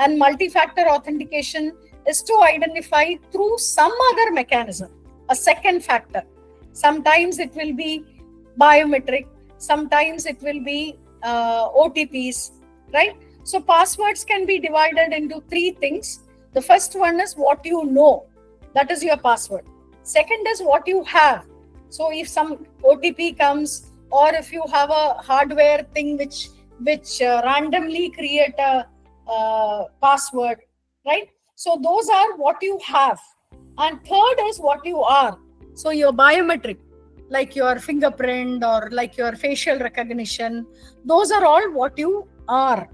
S1: and multi-factor authentication is to identify through some other mechanism, a second factor. Sometimes it will be biometric, sometimes it will be OTPs, right? So passwords can be divided into three things. The first one is what you know, that is your password. Second is what you have. So if some OTP comes, or if you have a hardware thing which randomly create a password, right? So those are what you have. And third is what you are. So your biometric, like your fingerprint or like your facial recognition, those are all what you are,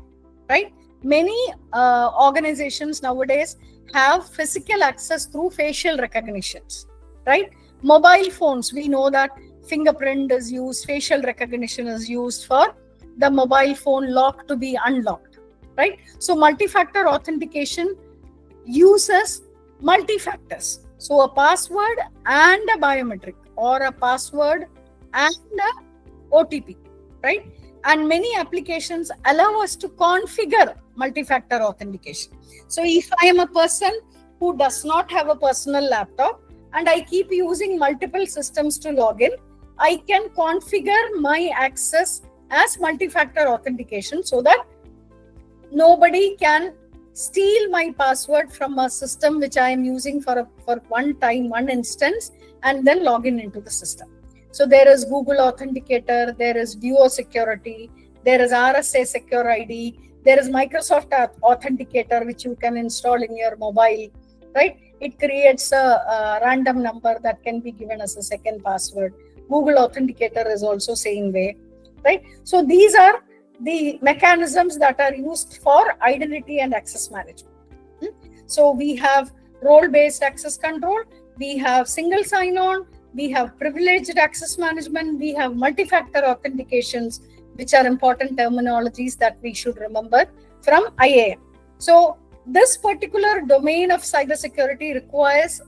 S1: right? Many organizations nowadays have physical access through facial recognitions, right? Mobile phones, we know that fingerprint is used, facial recognition is used for the mobile phone lock to be unlocked, right? So multi-factor authentication uses multi-factors. So a password and a biometric, or a password and a OTP, right? And many applications allow us to configure multi-factor authentication. So if I am a person who does not have a personal laptop and I keep using multiple systems to log in, I can configure my access as multi-factor authentication so that nobody can steal my password from a system which I am using for one time, one instance, and then log in into the system. So there is Google Authenticator, there is Duo Security, there is RSA Secure ID, there is Microsoft Authenticator, which you can install in your mobile, right? It creates a random number that can be given as a second password. Google Authenticator is also same way, right? So these are the mechanisms that are used for identity and access management. So we have role-based access control, we have single sign-on, we have privileged access management, we have multi-factor authentications, which are important terminologies that we should remember from IAM. So this particular domain of cybersecurity requires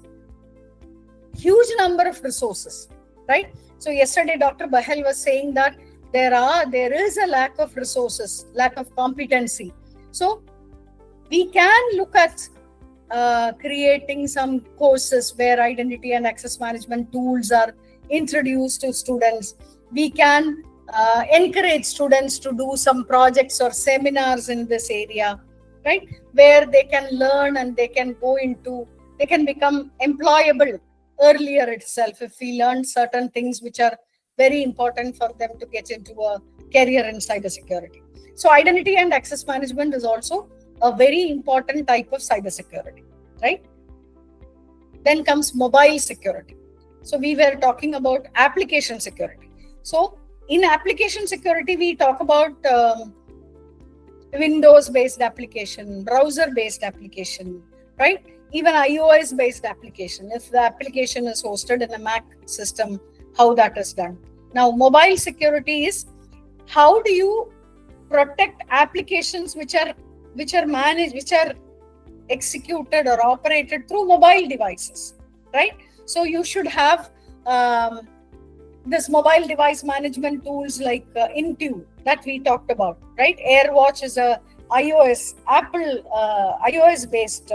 S1: huge number of resources, right? So yesterday, Dr. Bahel was saying that there is a lack of resources, lack of competency. So we can look at creating some courses where identity and access management tools are introduced to students. We can encourage students to do some projects or seminars in this area, right? Where they can learn and they can become employable earlier itself if we learn certain things which are very important for them to get into a career in cybersecurity. So identity and access management is also a very important type of cybersecurity, right? Then comes mobile security. So we were talking about application security. So in application security, we talk about Windows-based application, browser-based application, right? Even iOS-based application. If the application is hosted in a Mac system, how that is done. Now, mobile security is how do you protect applications which are managed, which are executed or operated through mobile devices, right? So you should have this mobile device management tools like Intune that we talked about, right? AirWatch is a Apple iOS-based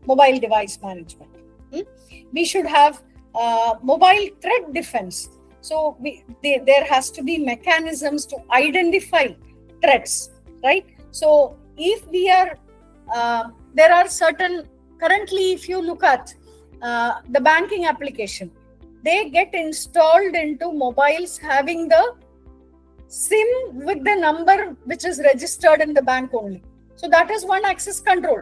S1: mobile device management. We should have mobile threat defense. So there has to be mechanisms to identify threats, right? So if we are there are certain, currently if you look at the banking application, they get installed into mobiles having the SIM with the number which is registered in the bank only. So that is one access control,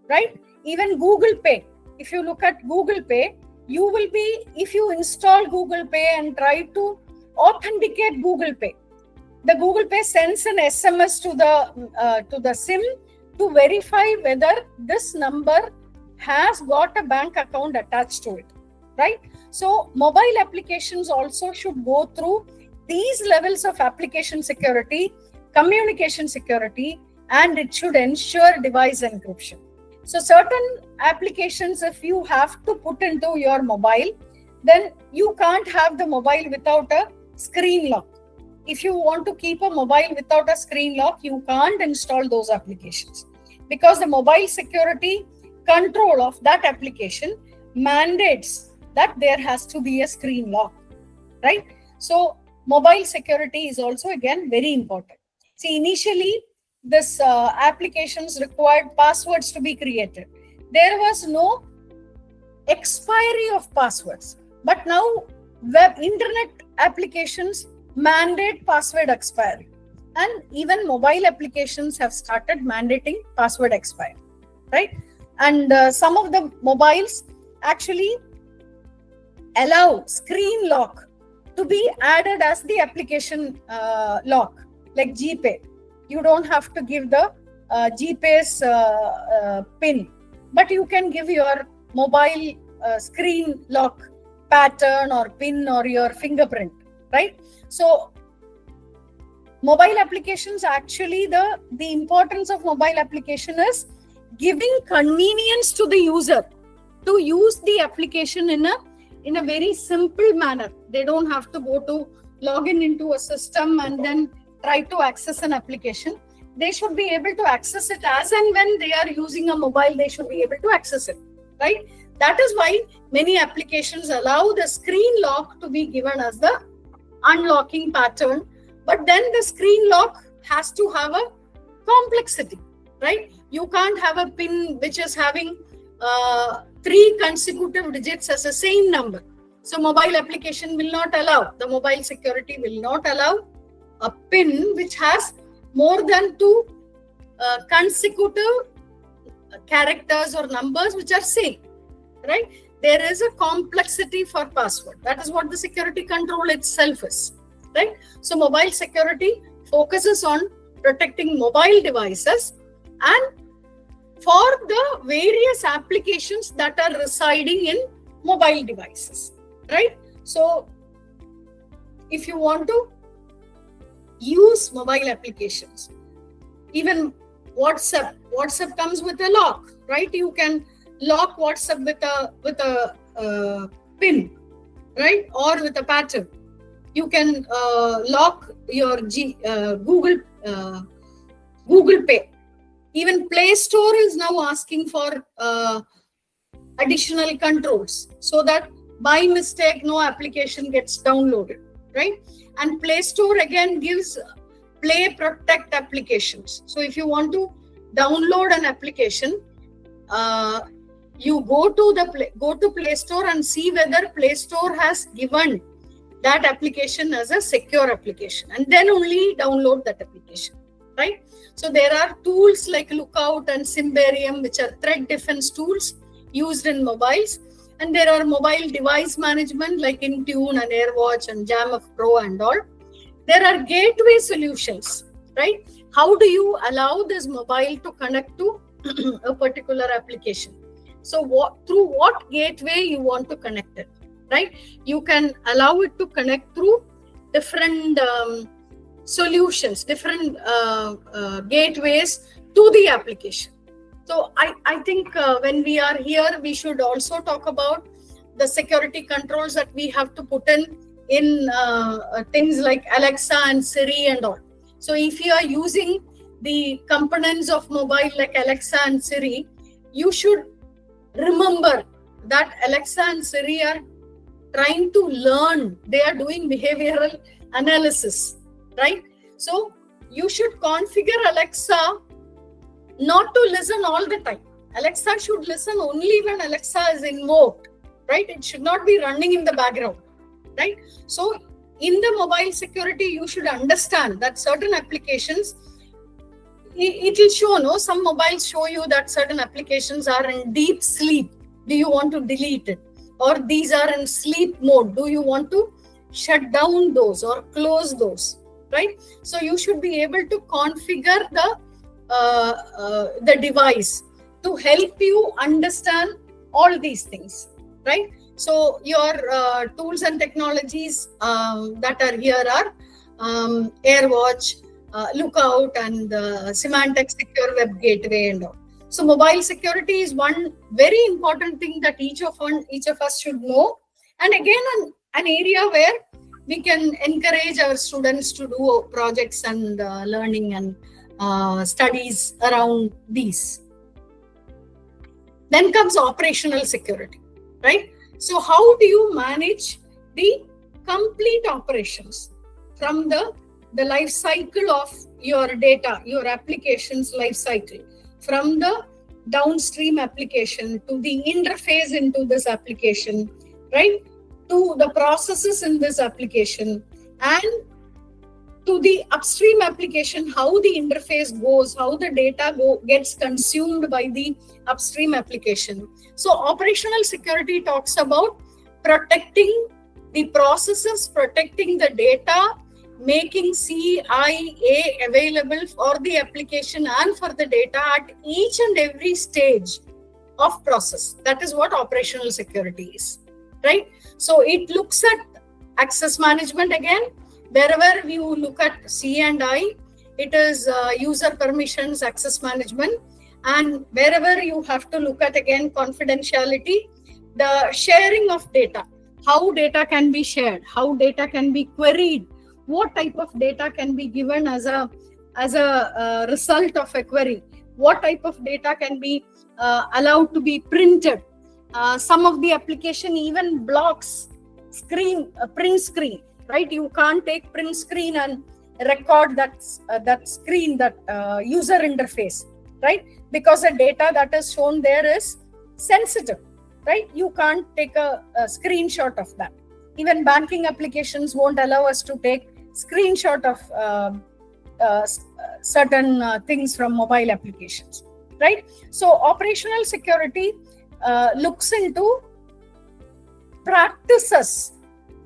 S1: right? Even Google Pay, if you look at Google Pay, you will be, if you install Google Pay and try to authenticate Google Pay, the Google Pay sends an SMS to the SIM to verify whether this number has got a bank account attached to it, right? So mobile applications also should go through these levels of application security, communication security, and it should ensure device encryption. So certain applications, if you have to put into your mobile, then you can't have the mobile without a screen lock. If you want to keep a mobile without a screen lock, you can't install those applications, because the mobile security control of that application mandates that there has to be a screen lock, right? So mobile security is also again very important. See, initially this applications required passwords to be created. There was no expiry of passwords, but now web internet applications mandate password expiry, and even mobile applications have started mandating password expiry, right? And some of the mobiles actually allow screen lock to be added as the application lock, like GPay. You don't have to give the GPay's PIN, but you can give your mobile screen lock pattern or PIN or your fingerprint, right? So mobile applications, actually the importance of mobile application is giving convenience to the user to use the application in a very simple manner. They don't have to go to log in into a system and then try to access an application. They should be able to access it as and when they are using a mobile, they should be able to access it, right? That is why many applications allow the screen lock to be given as the unlocking pattern, but then the screen lock has to have a complexity, right? You can't have a PIN which is having 3 consecutive digits as the same number. So mobile application will not allow, the mobile security will not allow a PIN which has more than 2 consecutive characters or numbers which are same, right? There is a complexity for password. That is what the security control itself is, right? So mobile security focuses on protecting mobile devices and for the various applications that are residing in mobile devices, right? So if you want to use mobile applications, even WhatsApp comes with a lock, right? You can lock WhatsApp with a PIN, right? Or with a pattern. You can lock your Google Pay. Even Play Store is now asking for additional controls so that by mistake no application gets downloaded, right? And Play Store again gives Play Protect applications. So if you want to download an application, you go to Play Store and see whether Play Store has given that application as a secure application, and then only download that application, right? So there are tools like Lookout and Symbaroum, which are threat defense tools used in mobiles, and there are mobile device management like Intune and AirWatch and JAMF Pro and all. There are gateway solutions, right? How do you allow this mobile to connect to a particular application? So through what gateway you want to connect it, right? You can allow it to connect through different solutions, different gateways to the application. So I think when we are here, we should also talk about the security controls that we have to put in things like Alexa and Siri and all. So if you are using the components of mobile like Alexa and Siri, you should remember that Alexa and Siri are trying to learn. They are doing behavioral analysis, right? So you should configure Alexa not to listen all the time. Alexa should listen only when Alexa is invoked, right? It should not be running in the background, right? So in the mobile security, you should understand that certain applications, it will show, no, some mobiles show you that certain applications are in deep sleep. Do you want to delete it? Or these are in sleep mode. Do you want to shut down those or close those, right? So you should be able to configure the device to help you understand all these things, right? So your tools and technologies that are here are AirWatch, Lookout, and Symantec Secure Web Gateway and all. So mobile security is one very important thing that each of us should know. And again, an area where we can encourage our students to do projects and learning and studies around these. Then comes operational security, right? So how do you manage the complete operations from the life cycle of your data, your application's life cycle, from the downstream application to the interface into this application, right? To the processes in this application, and to the upstream application, how the interface goes, how the data gets consumed by the upstream application. So operational security talks about protecting the processes, protecting the data, making CIA available for the application and for the data at each and every stage of process. That is what operational security is, right? So it looks at access management again. Wherever you look at C&I, it is user permissions, access management. And wherever you have to look at again confidentiality, the sharing of data, how data can be shared, how data can be queried, what type of data can be given as a result of a query, what type of data can be allowed to be printed. Some of the application even blocks print screen, right? You can't take print screen and record that screen, that user interface, right? Because the data that is shown there is sensitive, right? You can't take a screenshot of that. Even banking applications won't allow us to take screenshot of certain things from mobile applications, right? So operational security looks into practices,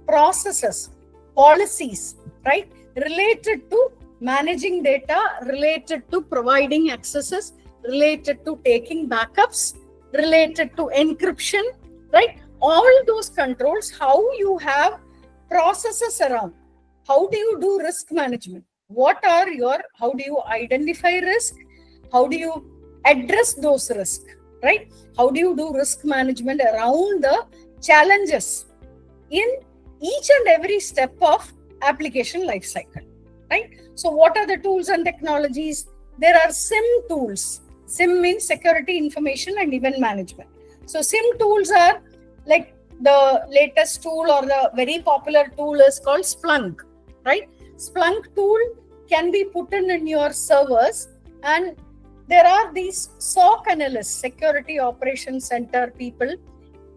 S1: processes, policies, right, related to managing data, related to providing accesses, related to taking backups, related to encryption, right? All those controls, how you have processes around. How do you do risk management? How do you identify risk? How do you address those risks, right? How do you do risk management around the challenges in each and every step of application lifecycle, right? So what are the tools and technologies? There are SIM tools. SIM means security information and event management. So SIM tools are like the latest tool, or the very popular tool is called Splunk, right? Splunk tool can be put in your servers, and there are these SOC analysts, security operations center people.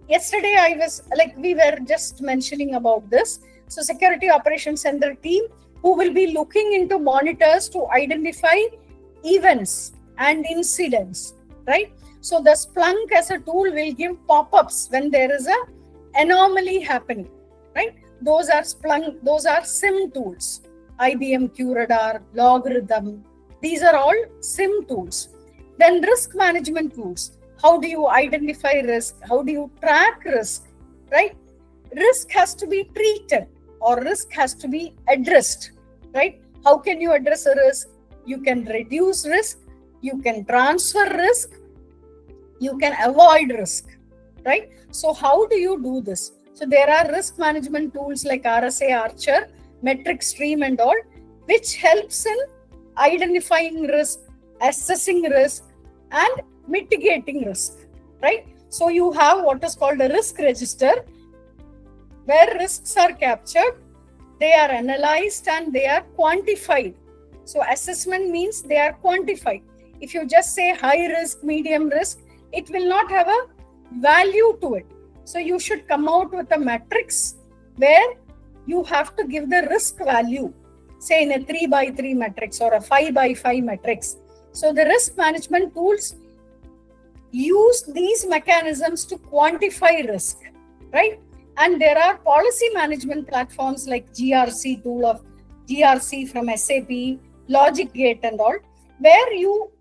S1: Yesterday we were just mentioning about this. So security operations center team who will be looking into monitors to identify events and incidents, right? So the Splunk as a tool will give pop-ups when there is a anomaly happening, right? Those are SIM tools. IBM QRadar, Logarithm, these are all SIM tools. Then risk management tools. How do you identify risk? How do you track risk, right? Risk has to be treated, or risk has to be addressed, right? How can you address a risk? You can reduce risk, you can transfer risk, you can avoid risk, right? So how do you do this? So there are risk management tools like RSA Archer, Metric Stream and all, which helps in identifying risk, assessing risk, and mitigating risk, right? So you have what is called a risk register, where risks are captured, they are analyzed, and they are quantified. So assessment means they are quantified. If you just say high risk, medium risk, it will not have a value to it. So you should come out with a matrix where you have to give the risk value, say in a 3x3 matrix or a 5x5 matrix. So the risk management tools use these mechanisms to quantify risk, right? And there are policy management platforms like GRC tool of GRC from SAP, Logic Gate and all, where you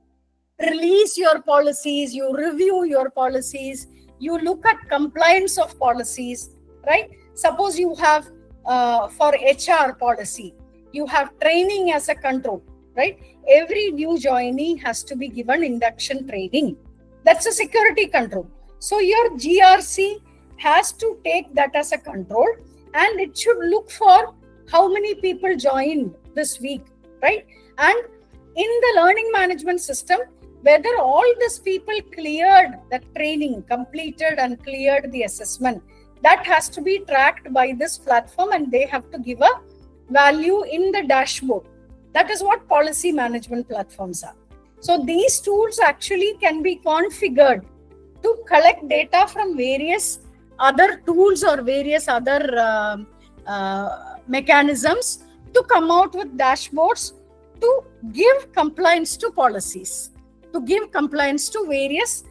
S1: release your policies, you review your policies, you look at compliance of policies, right? Suppose you have for HR policy, you have training as a control, right? Every new joinee has to be given induction training. That's a security control. So your GRC has to take that as a control, and it should look for how many people joined this week, right? And in the learning management system, whether all these people cleared the training, completed and cleared the assessment, that has to be tracked by this platform, and they have to give a value in the dashboard. That is what policy management platforms are. So these tools actually can be configured to collect data from various other tools or various other mechanisms to come out with dashboards to give compliance to policies, to give compliance to various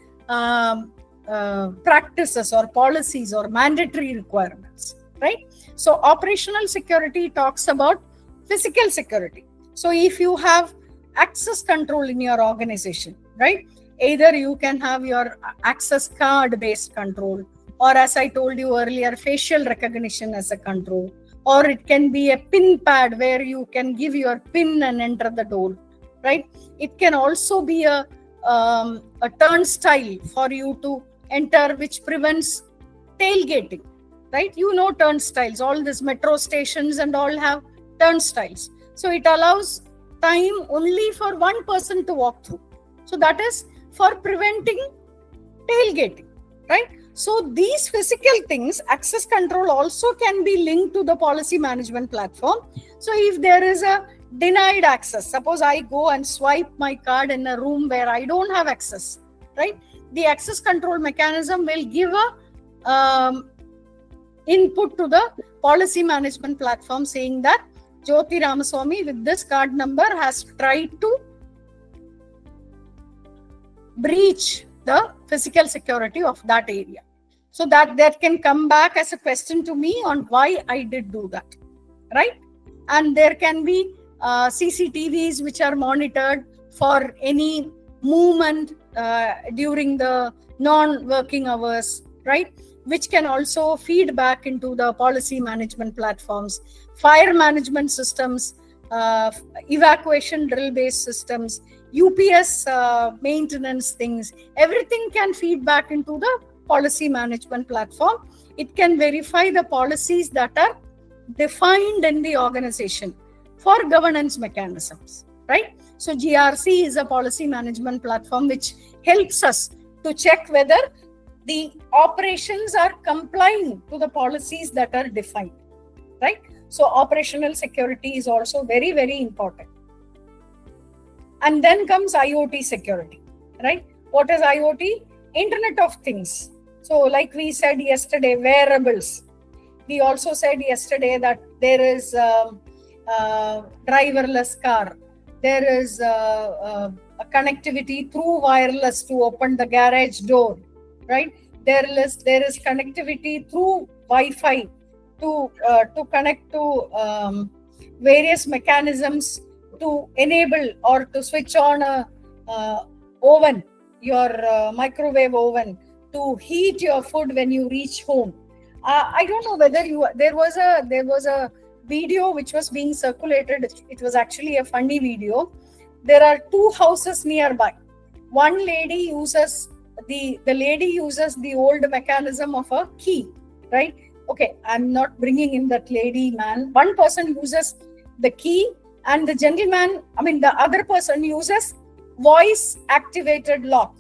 S1: practices or policies or mandatory requirements, right? So operational security talks about physical security. So if you have access control in your organization, right? Either you can have your access card based control, or as I told you earlier, facial recognition as a control, or it can be a pin pad where you can give your pin and enter the door, right? It can also be a turnstile for you to enter, which prevents tailgating, right? You know turnstiles, all these metro stations and all have turnstiles. So it allows time only for one person to walk through. So that is for preventing tailgating, right? So these physical things, access control also can be linked to the policy management platform. So if there is a denied access, suppose I go and swipe my card in a room where I don't have access, right? The access control mechanism will give a input to the policy management platform saying that Jyoti Ramaswamy with this card number has tried to breach the physical security of that area. So that can come back as a question to me on why I did do that, right? And there can be CCTVs which are monitored for any movement during the non-working hours, right? Which can also feed back into the policy management platforms, fire management systems, evacuation drill-based systems, UPS maintenance things. Everything can feed back into the policy management platform. It can verify the policies that are defined in the organization for governance mechanisms, right? So GRC is a policy management platform which helps us to check whether the operations are complying to the policies that are defined, right? So operational security is also very, very important. And then comes IoT security, right? What is IoT? Internet of Things. So like we said yesterday, wearables. We also said yesterday that there is driverless car. There is a connectivity through wireless to open the garage door, right? There is connectivity through Wi-Fi to connect to various mechanisms to enable or to switch on a oven, your microwave oven, to heat your food when you reach home. I don't know whether there was a video which was being circulated. It was actually a funny video. There are two houses nearby. One lady uses the lady uses the old mechanism of a key, right? Okay, I'm not bringing in that lady, man. One person uses the key, and the gentleman, the other person uses voice activated lock,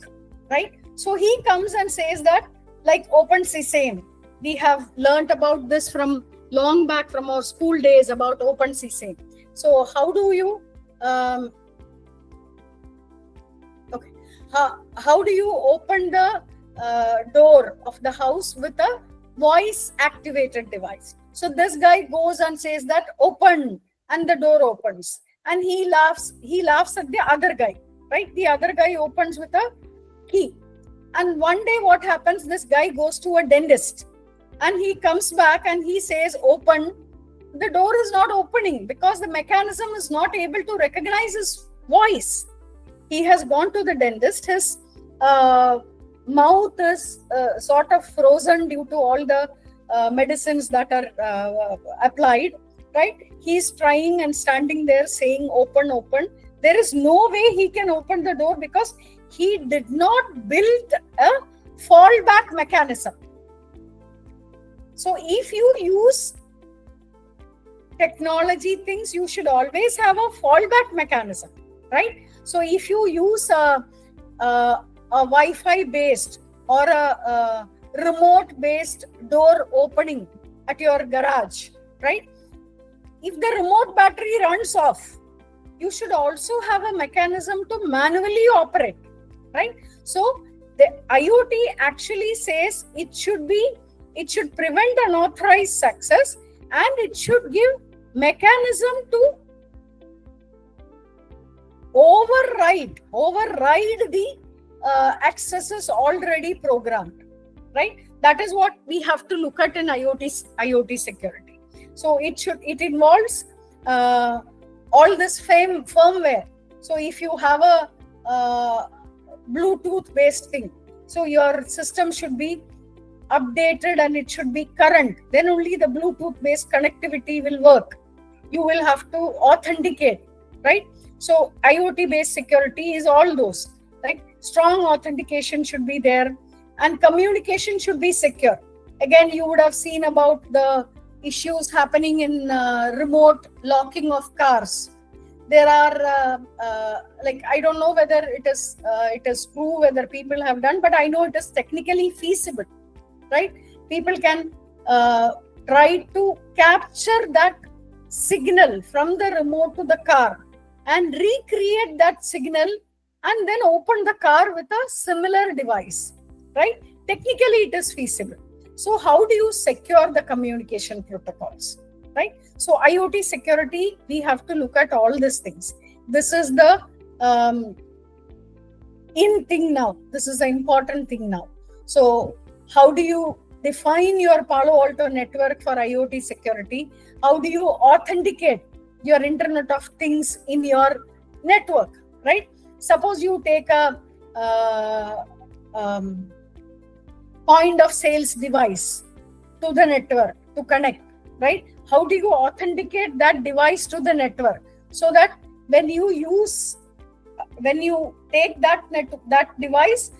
S1: right? So he comes and says that, like OpenSesame, we have learnt about this from long back from our school days about OpenSesame. So how do you how do you open the door of the house with a voice activated device? So this guy goes and says that open, and the door opens, and he laughs at the other guy, right? The other guy opens with a key. And one day what happens, this guy goes to a dentist and he comes back and he says open. The door is not opening because the mechanism is not able to recognize his voice. He has gone to the dentist, his mouth is sort of frozen due to all the medicines that are applied, right? He's trying and standing there saying open, open. There is no way he can open the door because he did not build a fallback mechanism. So if you use technology things, you should always have a fallback mechanism, right? So if you use a Wi-Fi based or a remote based door opening at your garage, right? If the remote battery runs off, you should also have a mechanism to manually operate, right? So the IoT actually says it should prevent unauthorized access, and it should give mechanism to override the accesses already programmed, right? That is what we have to look at in IoT security. So it involves all this firmware. So if you have a Bluetooth based thing, so your system should be updated and it should be current, then only the Bluetooth based connectivity will work. You will have to authenticate, right? So IoT based security is all those, right? Strong authentication should be there, and communication should be secure. Again, you would have seen about the issues happening in remote locking of cars. There are I don't know whether it is true, whether people have done, but I know it is technically feasible, right? People can try to capture that signal from the remote to the car and recreate that signal and then open the car with a similar device, right? Technically it is feasible. So how do you secure the communication protocols, right? So IoT security, we have to look at all these things. This is the in thing now. This is the important thing now. So how do you define your Palo Alto network for IoT security? How do you authenticate your Internet of Things in your network, right? Suppose you take a point of sales device to the network to connect, right? How do you authenticate that device to the network so that when you take that device,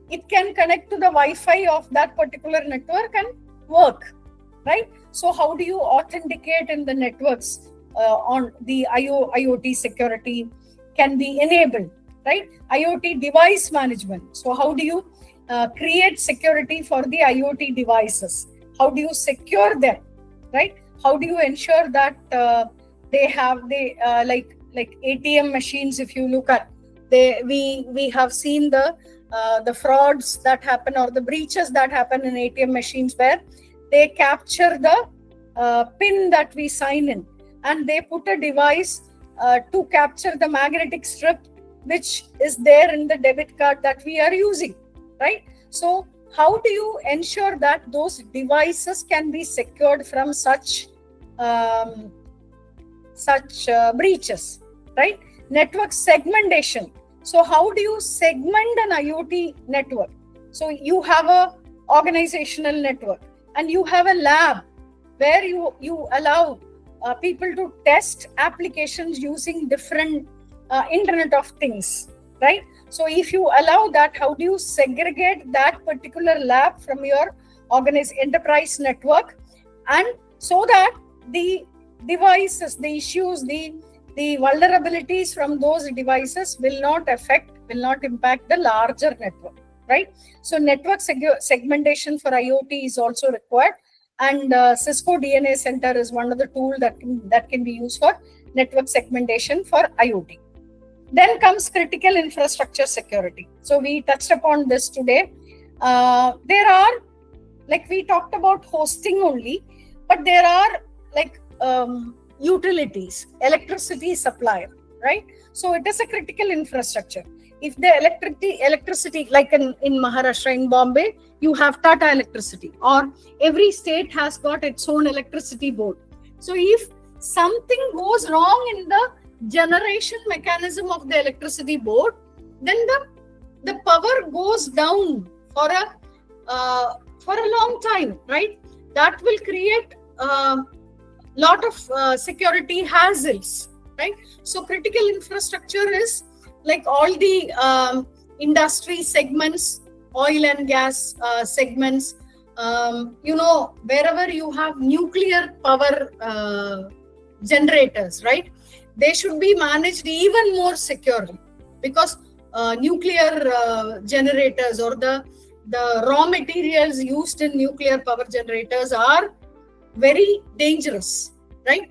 S1: it can connect to the Wi-Fi of that particular network and work, right? So how do you authenticate in the networks on the IoT security can be enabled, right? IoT device management. So how do you create security for the IoT devices? How do you secure them, right? How do you ensure that like ATM machines? If you look at, we have seen the frauds that happen or the breaches that happen in ATM machines where they capture the pin that we sign in, and they put a device to capture the magnetic strip which is there in the debit card that we are using, right? So how do you ensure that those devices can be secured from such breaches, right? Network segmentation. So how do you segment an IoT network? So you have a organizational network and you have a lab where you allow people to test applications using different Internet of Things, right? So if you allow that, how do you segregate that particular lab from your enterprise network, and so that the devices, the issues, the vulnerabilities from those devices will not impact the larger network, right? So network segmentation for IoT is also required, and Cisco DNA Center is one of the tools that can be used for network segmentation for IoT. Then comes critical infrastructure security. So we touched upon this today. There are, like we talked about hosting only, but there are like utilities, electricity supply, right? So it is a critical infrastructure. If the electricity, like in Maharashtra, in Bombay, you have Tata Electricity, or every state has got its own electricity board. So if something goes wrong in the generation mechanism of the electricity board, then the power goes down for a long time, right? That will create lot of security hazards, right? So critical infrastructure is like all the industry segments, oil and gas segments, wherever you have nuclear power generators, right? They should be managed even more securely, because nuclear generators, or the raw materials used in nuclear power generators, are very dangerous, right?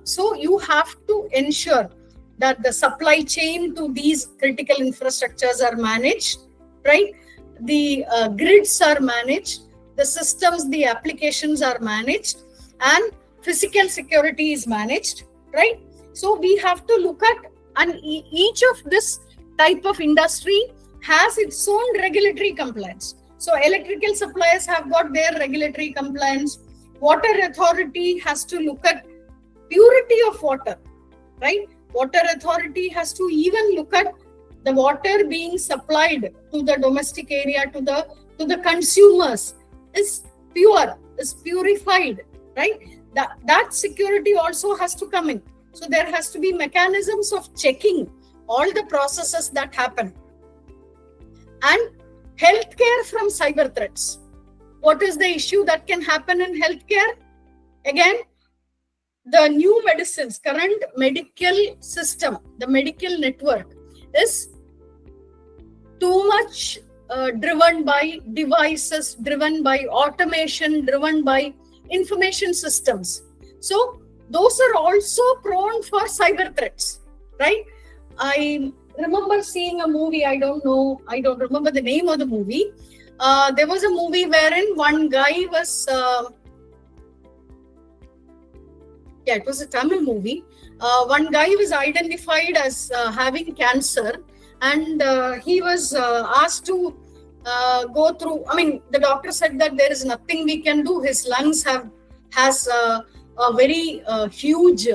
S1: So you have to ensure that the supply chain to these critical infrastructures are managed, right? The grids are managed, the systems, the applications are managed, and physical security is managed, right? So we have to look at, and each of this type of industry has its own regulatory compliance. So electrical suppliers have got their regulatory compliance. Water authority has to look at purity of water, right? Water authority has to even look at the water being supplied to the domestic area, to the consumers, is pure, is purified, right? That security also has to come in. So there has to be mechanisms of checking all the processes that happen. And healthcare from cyber threats. What is the issue that can happen in healthcare? Again, the new medicines, current medical system, the medical network is too much driven by devices, driven by automation, driven by information systems. So those are also prone for cyber threats, right? I remember seeing a movie, I don't remember the name of the movie. There was a movie wherein one guy was, it was a Tamil movie. One guy was identified as having cancer, and he was asked to go through, the doctor said that there is nothing we can do. His lungs has a very huge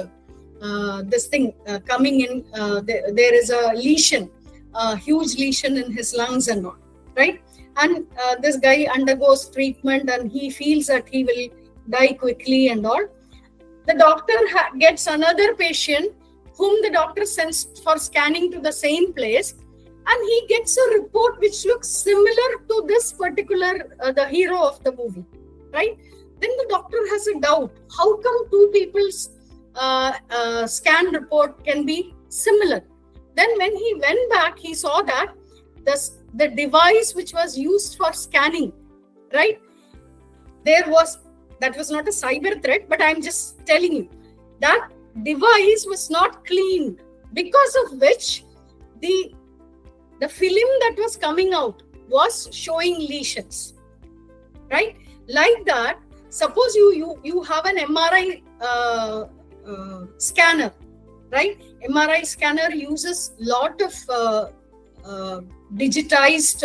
S1: this thing coming in. There is a lesion, a huge lesion in his lungs and all, right? And this guy undergoes treatment, and he feels that he will die quickly and all. The doctor gets another patient whom the doctor sends for scanning to the same place, and he gets a report which looks similar to this particular the hero of the movie, right? Then the doctor has a doubt. How come two people's scan report can be similar? Then when he went back, he saw that the device which was used for scanning, right? That was not a cyber threat, but I'm just telling you that device was not cleaned, because of which the film that was coming out was showing lesions, right? Like that, suppose you have an MRI scanner, right? MRI scanner uses lot of digitized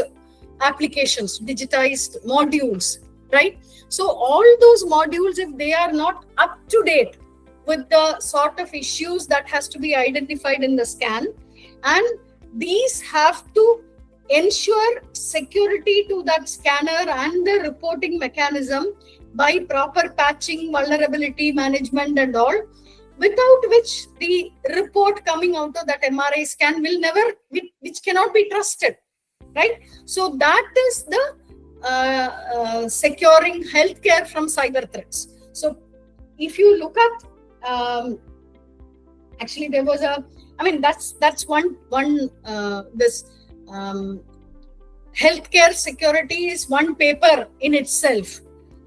S1: applications, digitized modules, right? So all those modules, if they are not up to date with the sort of issues that has to be identified in the scan, and these have to ensure security to that scanner and the reporting mechanism by proper patching, vulnerability management and all, without which the report coming out of that MRI scan will never, which cannot be trusted, right? So that is the securing healthcare from cyber threats. So if you look at, actually there was that's one this healthcare security is one paper in itself.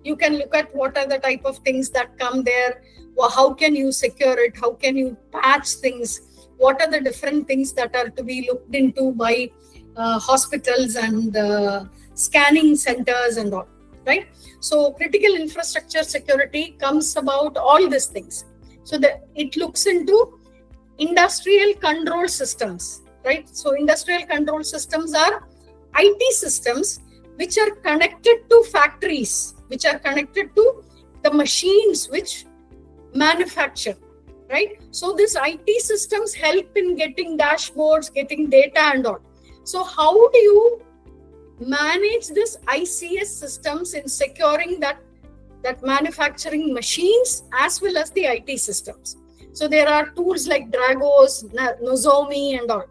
S1: You can look at what are the type of things that come there. How can you secure it? How can you patch things? what are the different things that are to be looked into by hospitals and scanning centers and all, right? So critical infrastructure security comes about all these things. So that it looks into industrial control systems, right? So industrial control systems are IT systems which are connected to factories, which are connected to the machines which manufacture, right? So these IT systems help in getting dashboards, getting data and all. So how do you manage this ICS systems in securing that manufacturing machines as well as the IT systems? So there are tools like Dragos, Nozomi and all.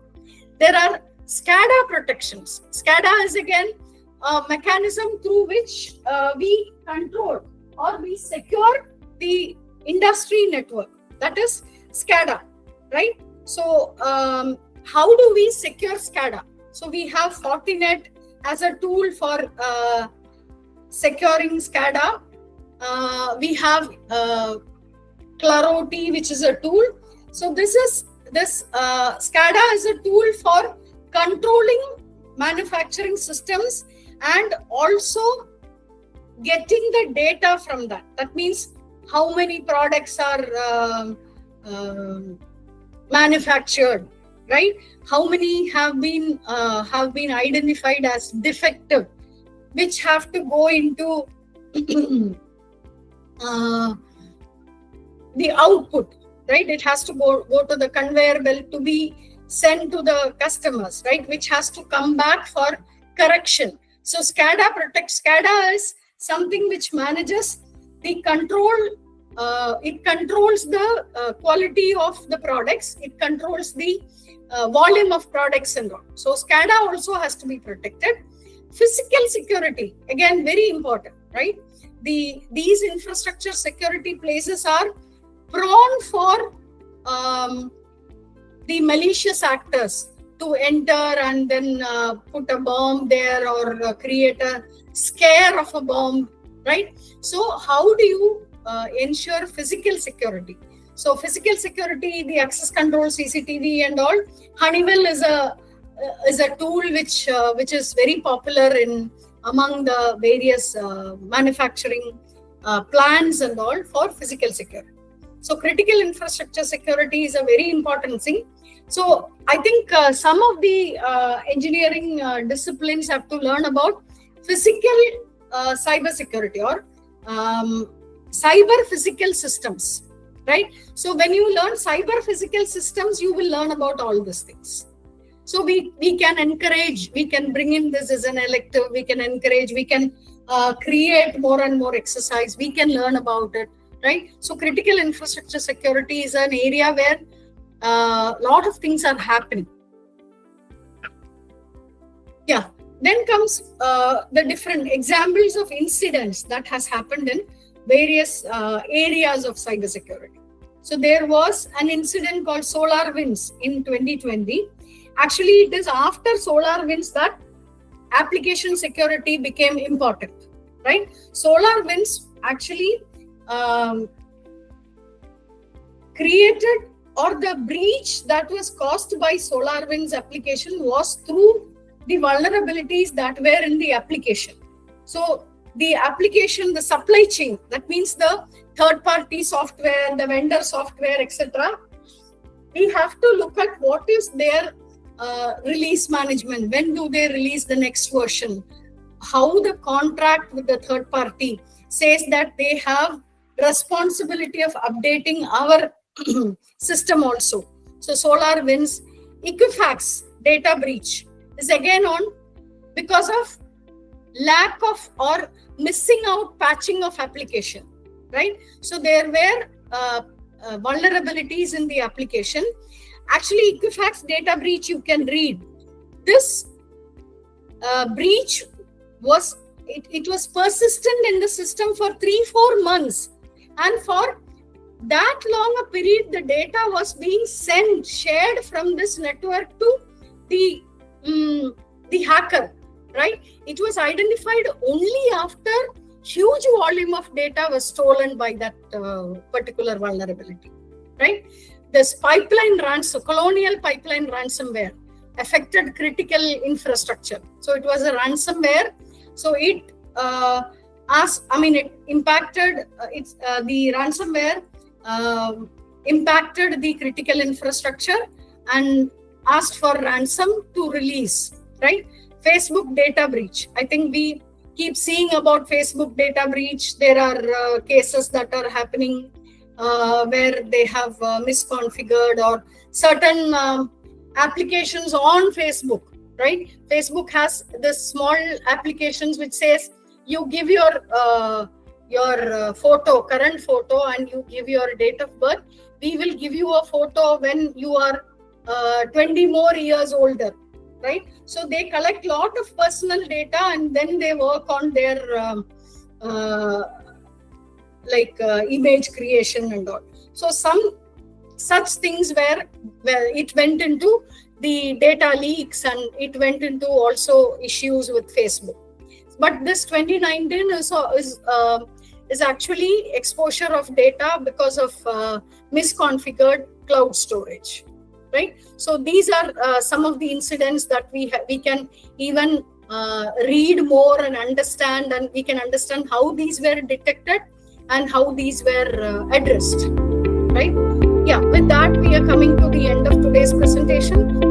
S1: There are SCADA protections. SCADA is again a mechanism through which we control or we secure the industry network. That is SCADA, right? So how do we secure SCADA? So we have Fortinet as a tool for securing SCADA. We have Claroti, which is a tool. So this SCADA is a tool for controlling manufacturing systems and also getting the data from that. That means how many products are manufactured, right? How many have been identified as defective, which have to go into the output, right? It has to go to the conveyor belt to be sent to the customers, right? Which has to come back for correction. So SCADA is something which manages the control. It controls the quality of the products. It controls the volume of products and all. So SCADA also has to be protected. Physical security, again, very important, right? These infrastructure security places are prone for the malicious actors to enter and then put a bomb there or create a scare of a bomb, right? So how do you ensure physical security? So physical security, the access control, CCTV and all, Honeywell is a tool which is very popular among the various manufacturing plants and all for physical security. So critical infrastructure security is a very important thing. So I think some of the engineering disciplines have to learn about physical cyber security or cyber physical systems, right? So when you learn cyber physical systems, you will learn about all these things. So we can encourage, we can bring in this as an elective, we can encourage, we can create more and more exercise, we can learn about it, right? So critical infrastructure security is an area where a lot of things are happening. Yeah, then comes the different examples of incidents that has happened in various areas of cybersecurity. So there was an incident called SolarWinds in 2020. Actually, it is after SolarWinds that application security became important, right? SolarWinds actually created, or the breach that was caused by SolarWinds application was through the vulnerabilities that were in the application. So the application, the supply chain, that means the third-party software, the vendor software, etc. We have to look at what is their release management. When do they release the next version? How the contract with the third party says that they have responsibility of updating our system also. So SolarWinds, Equifax data breach is again on because of lack of or missing out patching of application, right? So there were vulnerabilities in the application. Actually, Equifax data breach, you can read. This breach was, it was persistent in the system for 3-4 months. And for that long a period, the data was being shared from this network to the hacker, right? It was identified only after huge volume of data was stolen by that particular vulnerability, right? this colonial pipeline ransomware affected critical infrastructure. So it was a ransomware. So it impacted the ransomware impacted the critical infrastructure and asked for ransom to release, right? Facebook data breach. I think we keep seeing about Facebook data breach. There are cases that are happening where they have misconfigured or certain applications on Facebook, right? Facebook has this small applications which says you give your current photo, and you give your date of birth. We will give you a photo when you are 20 more years older, right? So they collect lot of personal data, and then they work on their image creation and all. So some such things where it went into the data leaks, and it went into also issues with Facebook. But this 2019 is actually exposure of data because of misconfigured cloud storage, right? So these are some of the incidents that we can even read more and understand, and we can understand how these were detected and how these were addressed, right? Yeah, with that, we are coming to the end of today's presentation.